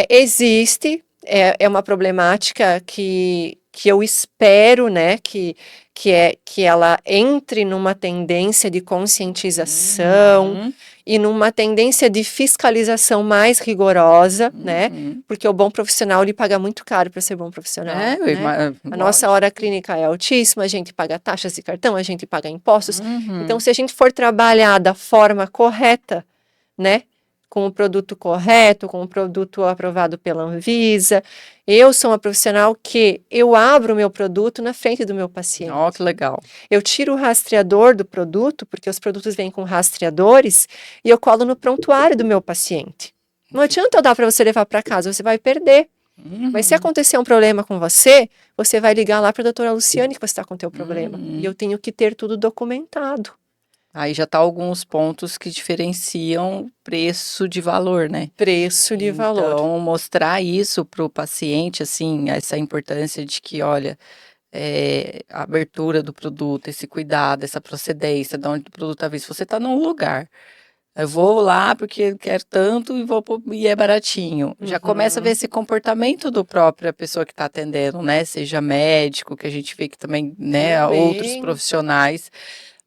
existe, é uma problemática que eu espero, né, que ela entre numa tendência de conscientização Uhum, e numa tendência de fiscalização mais rigorosa, né, uhum. porque o bom profissional, ele paga muito caro para ser bom profissional, né. A nossa hora Lógico. clínica é altíssima, a gente paga taxas de cartão, a gente paga impostos, então Uhum. se a gente for trabalhar da forma correta, né, com o produto correto, com o produto aprovado pela Anvisa. Eu sou uma profissional que eu abro o meu produto na frente do meu paciente. Ó, que legal. Eu tiro o rastreador do produto, porque os produtos vêm com rastreadores, e eu colo no prontuário do meu paciente. Não adianta eu dar para você levar para casa, você vai perder. Mas se Uhum, acontecer um problema com você, você vai ligar lá para a doutora Luciane que você está com o teu problema. E eu uhum. tenho que ter tudo documentado. Aí já tá alguns pontos que diferenciam preço de valor, né? Preço de valor. Então, mostrar isso para o paciente, assim, essa importância de que, olha, a abertura do produto, esse cuidado, essa procedência, de onde o produto está vindo. Se você está num lugar, eu vou lá porque quero tanto e é baratinho. Já começa a ver Uhum. esse comportamento do própria pessoa que está atendendo, né? Seja médico, que a gente vê que também, né, outros Também. profissionais.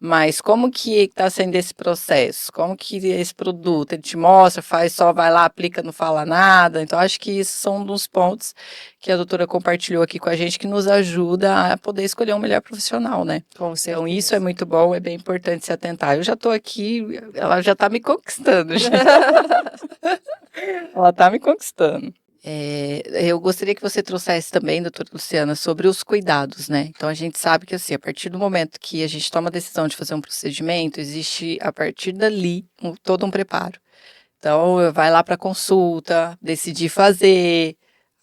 Mas como que está sendo esse processo? Como que esse produto, ele te mostra, faz só, vai lá, aplica, não fala nada. Então, acho que isso são um dos pontos que a doutora compartilhou aqui com a gente, que nos ajuda a poder escolher um melhor profissional, né? Com Então, isso é certeza. muito bom, é bem importante se atentar. Eu já estou aqui, ela já está me conquistando, gente. Ela está me conquistando. Eu gostaria que você trouxesse também, doutora Luciana, sobre os cuidados, né? Então, a gente sabe que, assim, a partir do momento que a gente toma a decisão de fazer um procedimento, existe, a partir dali, todo um preparo. Então, vai lá para consulta, decidir fazer.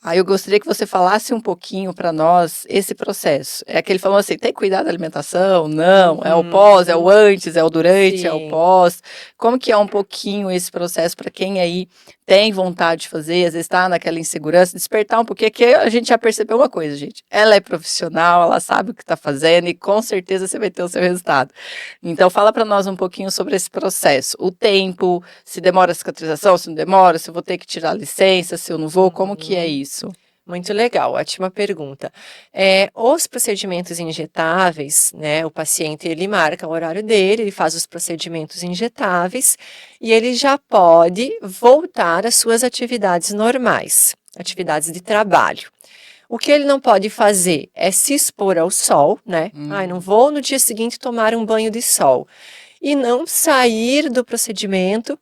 Aí eu gostaria que você falasse um pouquinho para nós esse processo. É aquele falando assim, tem cuidado da alimentação? Não. É o pós, é o Uhum. antes, é o durante, é o Sim. pós. Como que é um pouquinho esse processo para quem aí tem vontade de fazer, às vezes está naquela insegurança, despertar um pouquinho, que a gente já percebeu uma coisa, gente. Ela é profissional, ela sabe o que está fazendo e com certeza você vai ter o seu resultado. Então, fala para nós um pouquinho sobre esse processo. O tempo, se demora a cicatrização, se não demora, se eu vou ter que tirar a licença, se eu não vou, como que é Uhum. isso? Muito legal, ótima pergunta. Os procedimentos injetáveis, né, o paciente ele marca o horário dele, ele faz os procedimentos injetáveis e ele já pode voltar às suas atividades normais, atividades de trabalho. O que ele não pode fazer é se expor ao sol, né? Não vou no dia seguinte tomar um banho de sol. E não sair do procedimento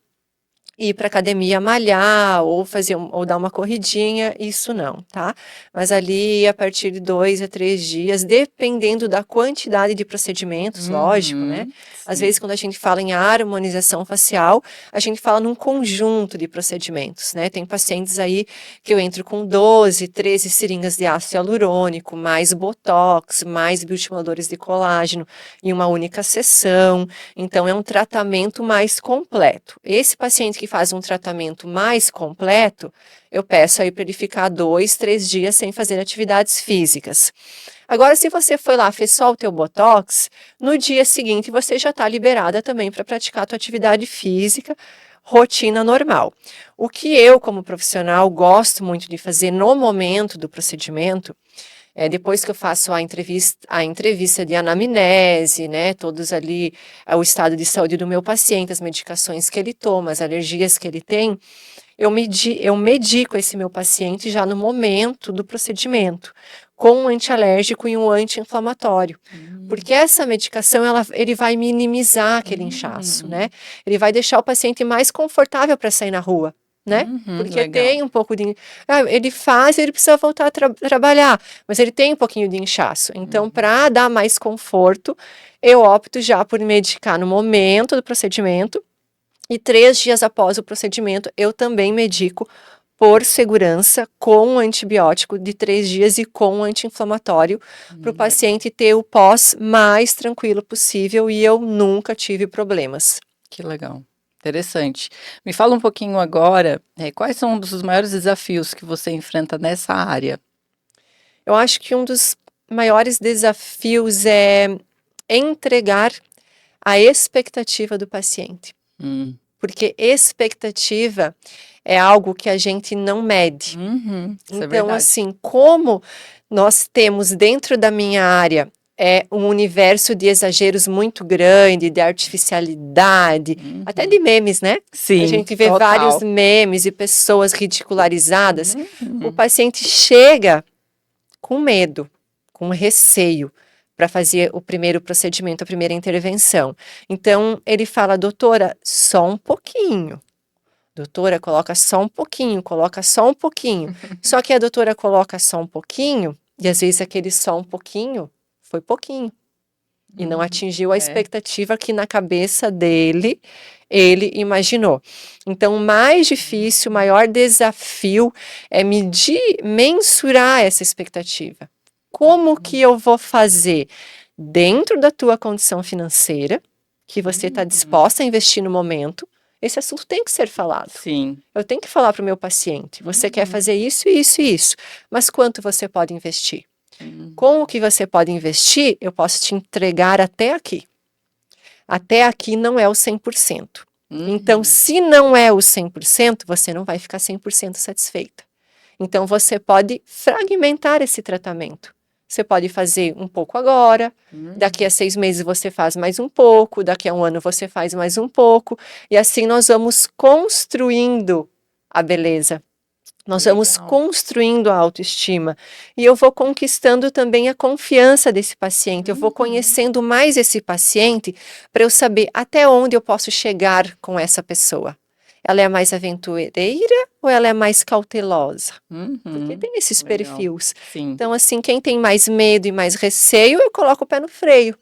ir para academia malhar ou fazer ou dar uma corridinha, isso não, tá? Mas ali a partir de 2 a 3 dias, dependendo da quantidade de procedimentos, lógico, né? Às vezes quando a gente fala em harmonização facial, a gente fala num conjunto de procedimentos, né? Tem pacientes aí que eu entro com 12, 13 seringas de ácido hialurônico, mais botox, mais bioestimuladores de colágeno em uma única sessão. Então é um tratamento mais completo. Esse paciente que faz um tratamento mais completo, eu peço aí para ele ficar 2, 3 dias sem fazer atividades físicas. Agora, se você foi lá, fez só o teu botox, no dia seguinte você já está liberada também para praticar a tua atividade física, rotina normal. O que eu, como profissional, gosto muito de fazer no momento do procedimento, depois que eu faço a entrevista de anamnese, né, todos ali, o estado de saúde do meu paciente, as medicações que ele toma, as alergias que ele tem, eu medico esse meu paciente já no momento do procedimento, com um antialérgico e um anti-inflamatório. Porque essa medicação, ele vai minimizar aquele inchaço, né? Ele vai deixar o paciente mais confortável para sair na rua, né? Porque legal. tem um pouco de... ele precisa voltar a trabalhar, mas ele tem um pouquinho de inchaço. Então, para dar mais conforto, eu opto já por medicar no momento do procedimento, e 3 dias após o procedimento, eu também medico por segurança com um antibiótico de 3 dias e com um anti-inflamatório para o paciente ter o pós mais tranquilo possível e eu nunca tive problemas. Que legal, interessante. Me fala um pouquinho agora, quais são os maiores desafios que você enfrenta nessa área? Eu acho que um dos maiores desafios é entregar a expectativa do paciente. Porque expectativa é algo que a gente não mede. Então, assim, como nós temos dentro da minha área um universo de exageros muito grande, de artificialidade, até de memes, né? Sim, a gente vê vários memes e pessoas ridicularizadas. O paciente chega com medo, com receio, para fazer o primeiro procedimento, a primeira intervenção. Então, ele fala, doutora, só um pouquinho. Doutora, coloca só um pouquinho, coloca só um pouquinho. Só que a doutora coloca só um pouquinho, e às vezes aquele só um pouquinho foi pouquinho. E não atingiu a expectativa que na cabeça dele, ele imaginou. Então, o mais difícil, o maior desafio é mensurar essa expectativa. Como que eu vou fazer dentro da tua condição financeira, que você está disposta a investir no momento, esse assunto tem que ser falado. Sim. Eu tenho que falar para o meu paciente, você quer fazer isso, isso e isso, mas quanto você pode investir? Com o que você pode investir, eu posso te entregar até aqui. Até aqui não é o 100%. Então, se não é o 100%, você não vai ficar 100% satisfeita. Então, você pode fragmentar esse tratamento. Você pode fazer um pouco agora, daqui a 6 meses você faz mais um pouco, daqui a 1 ano você faz mais um pouco, e assim nós vamos construindo a beleza. Nós vamos construindo a autoestima. E eu vou conquistando também a confiança desse paciente. Eu vou conhecendo mais esse paciente para eu saber até onde eu posso chegar com essa pessoa. Ela é mais aventureira ou ela é mais cautelosa? Porque tem esses perfis. Sim. Então, assim, quem tem mais medo e mais receio, eu coloco o pé no freio.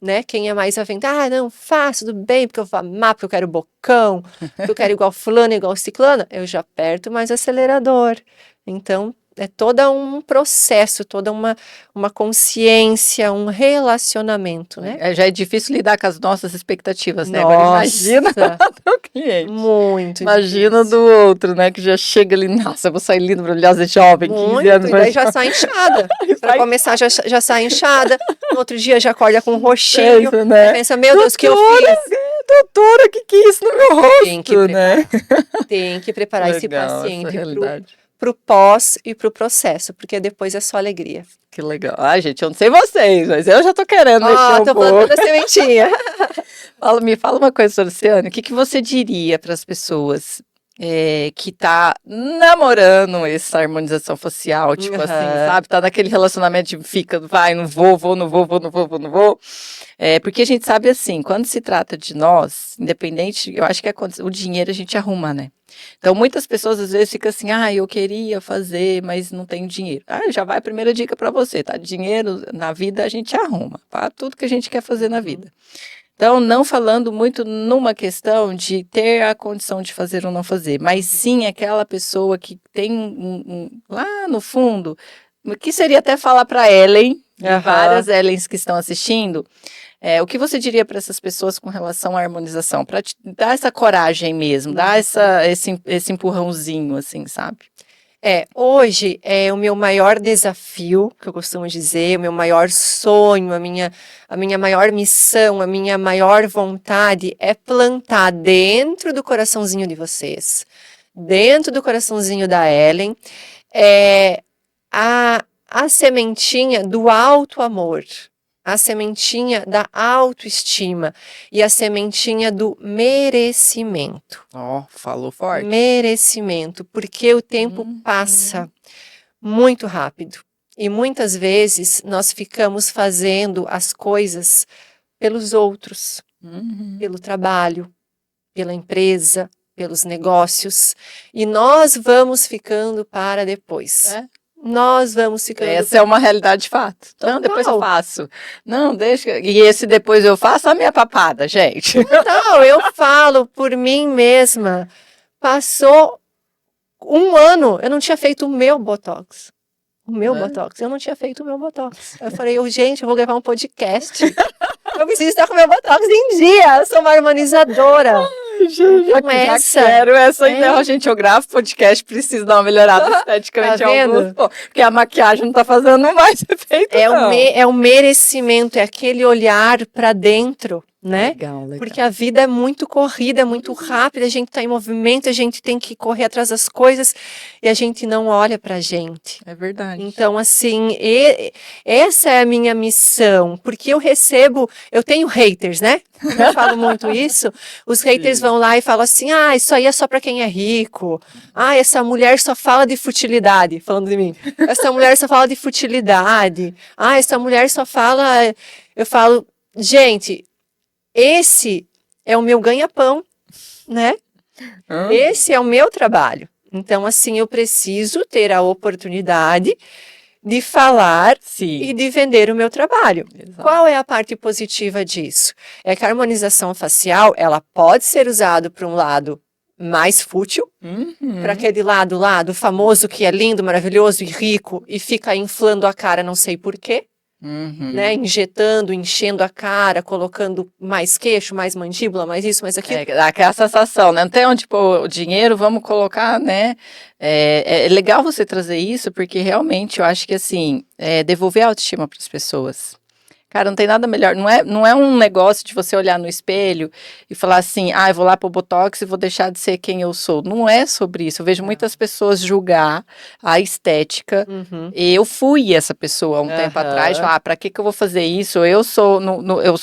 Né? Quem é mais aventureiro, não, faço, tudo bem, porque eu vou amar, porque eu quero bocão, porque eu quero igual fulano, igual ciclana, eu já aperto mais o acelerador. Então, é todo um processo, toda uma consciência, um relacionamento, né? Já é difícil lidar com as nossas expectativas, né? Agora imagina do cliente. Muito imagina difícil. do outro, né? Que já chega ali, nossa, eu vou sair linda, maravilhosa, jovem, 15 anos. E daí já sai inchada. Para começar, já sai inchada. No outro dia já acorda com um roxinho. Isso, né? Pensa, meu Deus, o que eu fiz? Doutora, o que é isso no meu rosto? Tem que preparar esse Legal, paciente essa pro pós e pro processo, porque depois é só alegria. Que legal. Ai, gente, eu não sei vocês, mas eu já tô querendo mexer um tô pouco. plantando a sementinha. Me fala uma coisa, Sorciane, o que você diria para as pessoas que tá namorando essa harmonização facial, tipo assim, sabe? Tá naquele relacionamento de fica, vai, não vou, não vou. Porque a gente sabe assim, quando se trata de nós, independente, eu acho que o dinheiro a gente arruma, né? Então, muitas pessoas às vezes ficam assim, eu queria fazer, mas não tenho dinheiro. Já vai a primeira dica para você, tá? Dinheiro na vida a gente arruma, para tudo que a gente quer fazer na vida. Então, não falando muito numa questão de ter a condição de fazer ou não fazer, mas sim aquela pessoa que tem lá no fundo, que seria até falar para Ellen, de várias Ellens que estão assistindo, o que você diria para essas pessoas com relação à harmonização? Para te dar essa coragem mesmo, dar esse empurrãozinho, assim, sabe? Hoje o meu maior desafio, que eu costumo dizer, o meu maior sonho, a minha maior missão, a minha maior vontade é plantar dentro do coraçãozinho de vocês, dentro do coraçãozinho da Ellen, a sementinha do auto-amor, a sementinha da autoestima e a sementinha do merecimento. Falou forte. Merecimento, porque o tempo passa muito rápido e muitas vezes nós ficamos fazendo as coisas pelos outros, pelo trabalho, pela empresa, pelos negócios, e nós vamos ficando para depois. Nós vamos ficando... Essa é uma realidade de fato. Não, depois eu faço. Não, deixa... E esse depois eu faço a minha papada, gente. Não, eu falo por mim mesma. Passou 1 ano, eu não tinha feito o meu Botox. Eu não tinha feito o meu Botox. Eu falei, gente, eu vou gravar um podcast. Eu preciso estar com o meu Botox em dia. Eu sou uma harmonizadora. Quero essa ideia, gente. Eu gravo podcast, preciso dar uma melhorada esteticamente em alguns, porque a maquiagem não tá fazendo mais efeito, não. É o merecimento, é aquele olhar para dentro, né? Legal. Porque a vida é muito corrida, é muito rápida, a gente tá em movimento, a gente tem que correr atrás das coisas e a gente não olha pra gente. É verdade. Então, assim, essa é a minha missão, porque eu tenho haters, né? Eu falo muito isso. Os haters vão lá e falam assim, isso aí é só pra quem é rico. Essa mulher só fala de futilidade, falando de mim. Essa mulher só fala de futilidade. Essa mulher só fala... Eu falo, gente... Esse é o meu ganha-pão, né? Esse é o meu trabalho. Então, assim, eu preciso ter a oportunidade de falar e de vender o meu trabalho. Exato. Qual é a parte positiva disso? É que a harmonização facial, ela pode ser usada para um lado mais fútil, para aquele lado famoso que é lindo, maravilhoso e rico e fica inflando a cara, não sei por quê. Né, injetando, enchendo a cara, colocando mais queixo, mais mandíbula, mais isso, mais aquilo. Dá aquela sensação, né? Não tem onde pôr o dinheiro, vamos colocar, né? É legal você trazer isso, porque realmente eu acho que, assim, devolver a autoestima para as pessoas. Cara, não tem nada melhor, não é um negócio de você olhar no espelho e falar assim, eu vou lá pro Botox e vou deixar de ser quem eu sou. Não é sobre isso, eu vejo muitas pessoas julgar a estética, eu fui essa pessoa há um tempo atrás, pra que eu vou fazer isso? Eu sou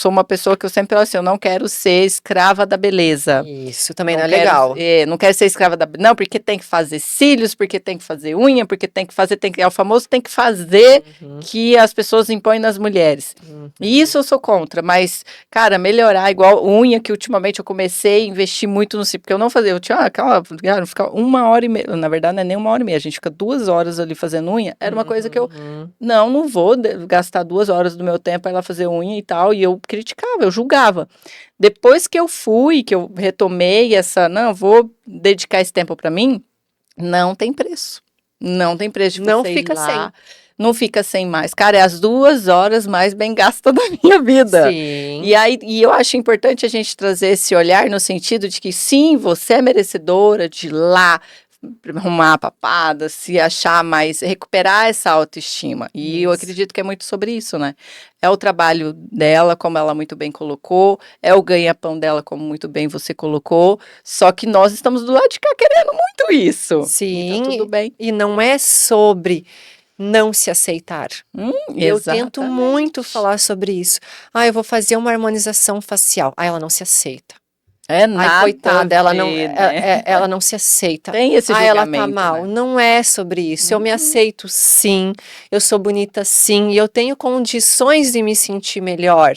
uma pessoa que eu sempre falo assim, eu não quero ser escrava da beleza. Isso, também não é legal. Não quero ser escrava da beleza, não, porque tem que fazer cílios, porque tem que fazer unha, porque tem que fazer, é o famoso tem que fazer que as pessoas impõem nas mulheres. E isso eu sou contra, mas, cara, melhorar igual unha, que ultimamente eu comecei a investir muito no cílio, porque eu não fazia, eu tinha aquela, cara, ficar 1h30, na verdade não é nem 1h30, a gente fica 2 horas ali fazendo unha, era uma coisa que eu, não vou gastar 2 horas do meu tempo para ir lá fazer unha e tal, e eu criticava, eu julgava. Depois que eu retomei não, vou dedicar esse tempo para mim, não tem preço. Não tem preço de você não fica ir lá. Sem. Não fica sem mais. Cara, é as 2 horas mais bem gastas da minha vida. Sim. E eu acho importante a gente trazer esse olhar no sentido de que, sim, você é merecedora de ir lá, arrumar a papada, se achar mais, recuperar essa autoestima. E eu acredito que é muito sobre isso, né? É o trabalho dela, como ela muito bem colocou, é o ganha-pão dela, como muito bem você colocou, só que nós estamos do lado de cá querendo muito isso. Sim, e tá tudo bem. E não é sobre não se aceitar. Eu tento muito falar sobre isso. Eu vou fazer uma harmonização facial. Ela não se aceita. É Ai, nada coitada, a ela não, ver, né? ela não se aceita. Tem esse Ah, ela tá julgamento, mal. né? Não é sobre isso. Eu me aceito sim, eu sou bonita sim, e eu tenho condições de me sentir melhor,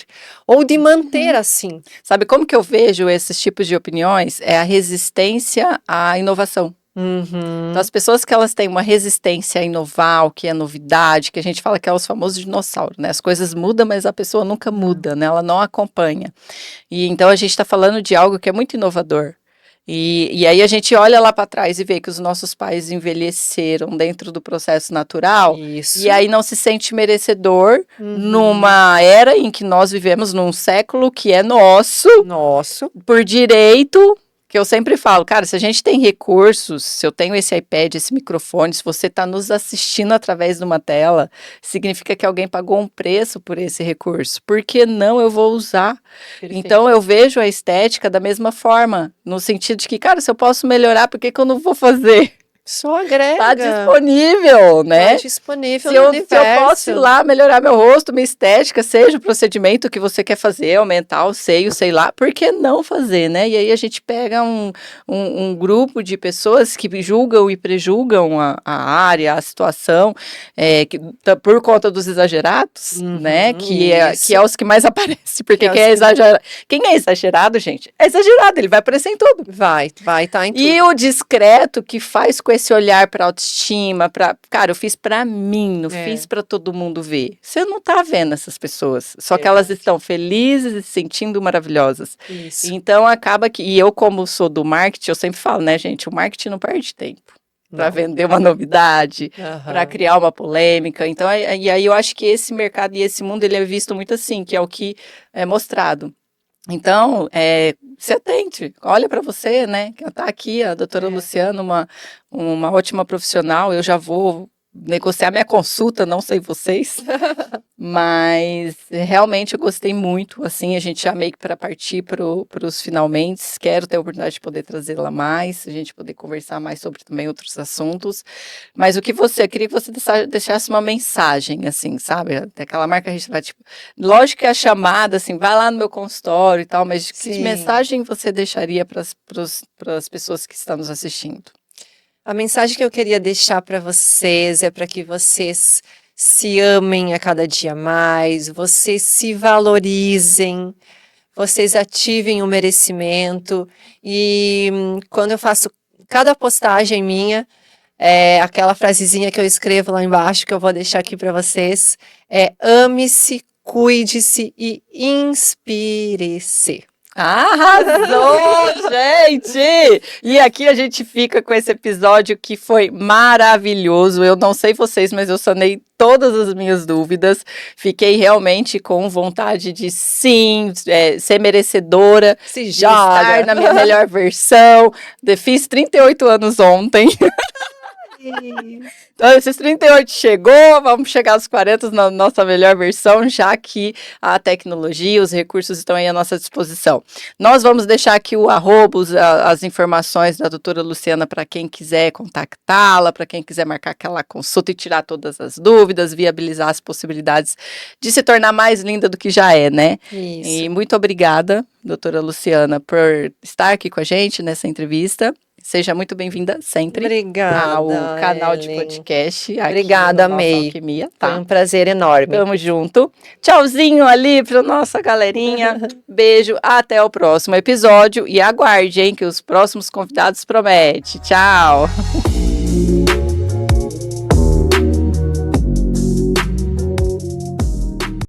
ou de manter assim. Sabe como que eu vejo esses tipos de opiniões? É a resistência à inovação. Então, Uhum. as pessoas que elas têm uma resistência a inovar, o que é novidade, que a gente fala que é os famosos dinossauros, né? As coisas mudam, mas a pessoa nunca muda, né? Ela não acompanha. E então a gente está falando de algo que é muito inovador. E aí a gente olha lá para trás e vê que os nossos pais envelheceram dentro do processo natural, Isso. e aí não se sente merecedor Uhum. numa era em que nós vivemos num século que é nosso, Nosso. por direito, que eu sempre falo, cara, se a gente tem recursos, se eu tenho esse iPad, esse microfone, se você está nos assistindo através de uma tela, significa que alguém pagou um preço por esse recurso. Por que não eu vou usar? Perfeito. Então eu vejo a estética da mesma forma, no sentido de que, cara, se eu posso melhorar, por que que eu não vou fazer? Só agrega. Tá disponível, né? Tá disponível Se no eu universo. posso ir lá melhorar meu rosto, minha estética, seja o procedimento que você quer fazer, aumentar o seio, sei lá, por que não fazer, né? E aí a gente pega um grupo de pessoas que julgam e prejulgam a área, a situação, por conta dos exagerados, né? Que é os que mais aparecem, porque quem é exagerado, gente, é exagerado, ele vai aparecer em tudo. Vai tá em tudo. E o discreto que faz com esse olhar para autoestima, cara, eu fiz para mim, não fiz para todo mundo ver. Você não tá vendo essas pessoas, só que elas estão felizes e se sentindo maravilhosas. Isso. Então acaba que, e eu como sou do marketing, eu sempre falo, né, gente, o marketing não perde tempo para vender uma novidade, para criar uma polêmica. Então, e aí eu acho que esse mercado e esse mundo ele é visto muito assim, que é o que é mostrado. Então, se atente, olha para você, né? Está aqui a doutora Luciana, uma ótima profissional. Eu já vou negociar minha consulta, não sei vocês, mas realmente eu gostei muito. Assim, a gente já meio que para partir para os finalmente. Quero ter a oportunidade de poder trazê-la mais, a gente poder conversar mais sobre também outros assuntos. Mas eu queria que você deixasse uma mensagem, assim, sabe? Aquela marca registrada, tipo, lógico que a chamada, assim, vai lá no meu consultório e tal, mas que mensagem você deixaria para as pessoas que estão nos assistindo? A mensagem que eu queria deixar para vocês é para que vocês se amem a cada dia mais, vocês se valorizem, vocês ativem o merecimento. E quando eu faço cada postagem minha, aquela frasezinha que eu escrevo lá embaixo, que eu vou deixar aqui para vocês, ame-se, cuide-se e inspire-se. Arrasou, gente! E aqui a gente fica com esse episódio que foi maravilhoso. Eu não sei vocês, mas eu sanei todas as minhas dúvidas. Fiquei realmente com vontade de sim, ser merecedora, de estar na minha melhor versão. Fiz 38 anos ontem. Então, esses 38 chegou, vamos chegar aos 40 na nossa melhor versão, já que a tecnologia, os recursos estão aí à nossa disposição. Nós vamos deixar aqui o arroba, as informações da doutora Luciana para quem quiser contactá-la, para quem quiser marcar aquela consulta e tirar todas as dúvidas, viabilizar as possibilidades de se tornar mais linda do que já é, né? Isso. E muito obrigada, doutora Luciana, por estar aqui com a gente nessa entrevista. Seja muito bem-vinda sempre. Obrigada, ao canal Ellen. de podcast. Obrigada, aqui no May. Alquimia, tá? Foi um prazer enorme. Tamo junto. Tchauzinho ali pra nossa galerinha. Beijo, até o próximo episódio. E aguarde, hein, que os próximos convidados prometem. Tchau!